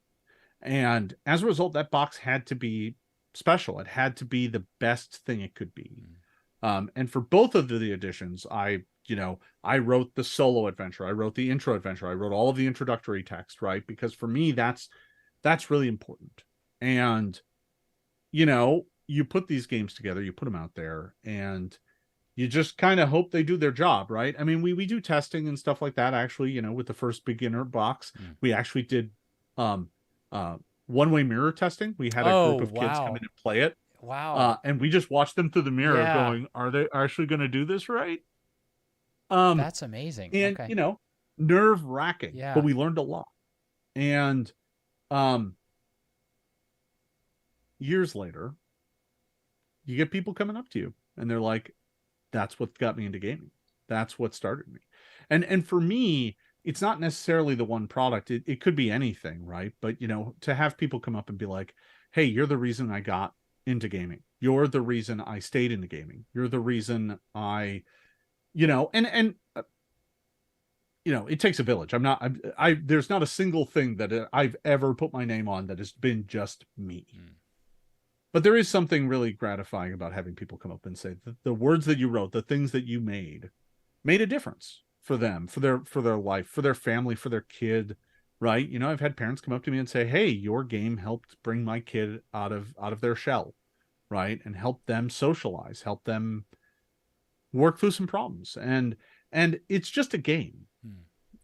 And as a result, that box had to be special. It had to be the best thing it could be. And for both of the editions, I wrote the solo adventure. I wrote the intro adventure. I wrote all of the introductory text, right? Because for me, that's really important. And, you put these games together, you put them out there, and you just kind of hope they do their job, right? I mean, we do testing and stuff like that. Actually, with the first beginner box, we actually did one-way mirror testing. We had a group of kids come in and play it. Wow. And we just watched them through the mirror going, are they actually going to do this right? That's amazing. And, nerve-wracking. Yeah. But we learned a lot. And years later, you get people coming up to you and they're like, that's what got me into gaming. That's what started me. And for me, it's not necessarily the one product. It could be anything, right? But, to have people come up and be like, hey, you're the reason I got into gaming. You're the reason I stayed into gaming. You're the reason it takes a village. There's not a single thing that I've ever put my name on that has been just me. But there is something really gratifying about having people come up and say the words that you wrote, the things that you made a difference for them, for their life, for their family, for their kid, right? I've had parents come up to me and say, hey, your game helped bring my kid out of their shell, right? And help them socialize, help them work through some problems. And it's just a game.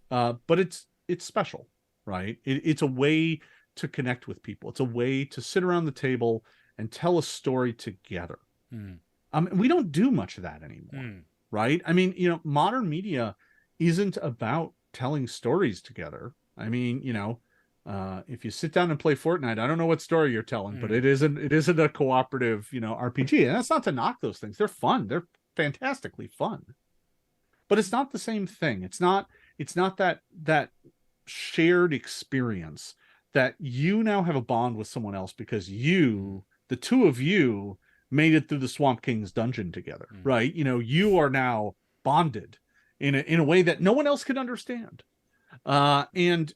But it's special, right? It's a way to connect with people. It's a way to sit around the table and tell a story together. We don't do much of that anymore, right? I mean, modern media isn't about telling stories together. I mean, If you sit down and play Fortnite, I don't know what story you're telling, but Mm. it isn't a cooperative, RPG. And that's not to knock those things. They're fun. They're fantastically fun. But it's not the same thing. It's not that shared experience that you now have a bond with someone else because the two of you made it through the Swamp King's dungeon together, right? You are now bonded in a way that no one else can understand. And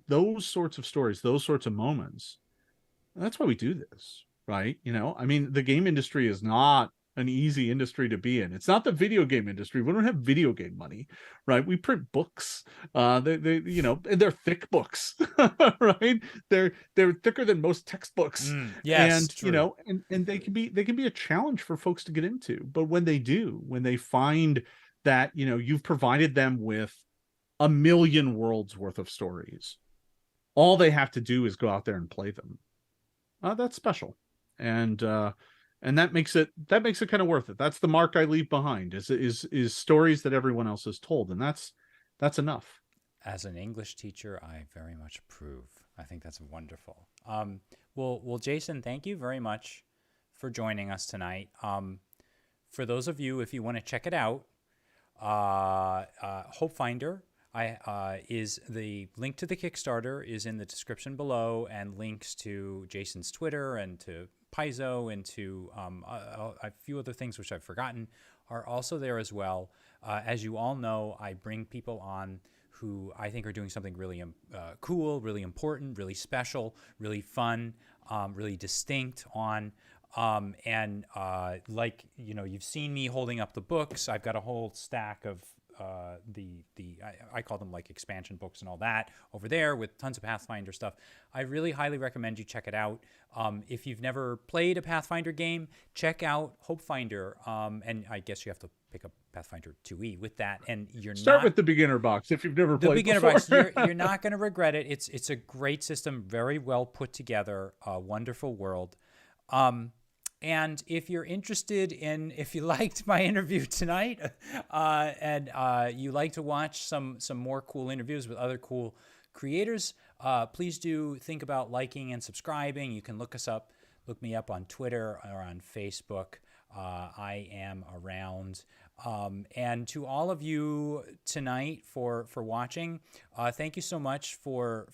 those sorts of stories, those sorts of moments, that's why we do this, right? I mean, the game industry is not an easy industry to be in. It's not the video game industry. We don't have video game money, right? We print books. And they're thick books, right? They're thicker than most textbooks. Yes, And true. And they can be a challenge for folks to get into. But when they find that, you've provided them with a million worlds worth of stories, all they have to do is go out there and play them. That's special. And that makes it kind of worth it. That's the mark I leave behind is stories that everyone else has told. And that's enough. As an English teacher, I very much approve. I think that's wonderful. Well, Jason, thank you very much for joining us tonight. For those of you, if you want to check it out, Hopefinder is the link to the Kickstarter is in the description below, and links to Jason's Twitter and to Paizo and to a few other things which I've forgotten are also there as well. As you all know, I bring people on who I think are doing something really cool, really important, really special, really fun, really distinct on. You've seen me holding up the books. I've got a whole stack of I call them like expansion books and all that over there with tons of Pathfinder stuff. I really highly recommend you check it out. If you've never played a Pathfinder game, check out Hopefinder. And I guess you have to pick up Pathfinder 2e with that. And Start with the beginner box if you've never played beginner before. box. You're not going to regret it. It's a great system, very well put together, a wonderful world. And if you're interested if you liked my interview tonight, and you like to watch some more cool interviews with other cool creators, please do think about liking and subscribing. You can look me up on Twitter or on Facebook. I am around. And to all of you tonight for watching, thank you so much for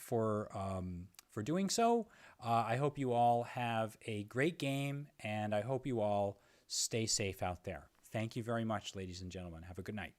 doing so. I hope you all have a great game, and I hope you all stay safe out there. Thank you very much, ladies and gentlemen. Have a good night.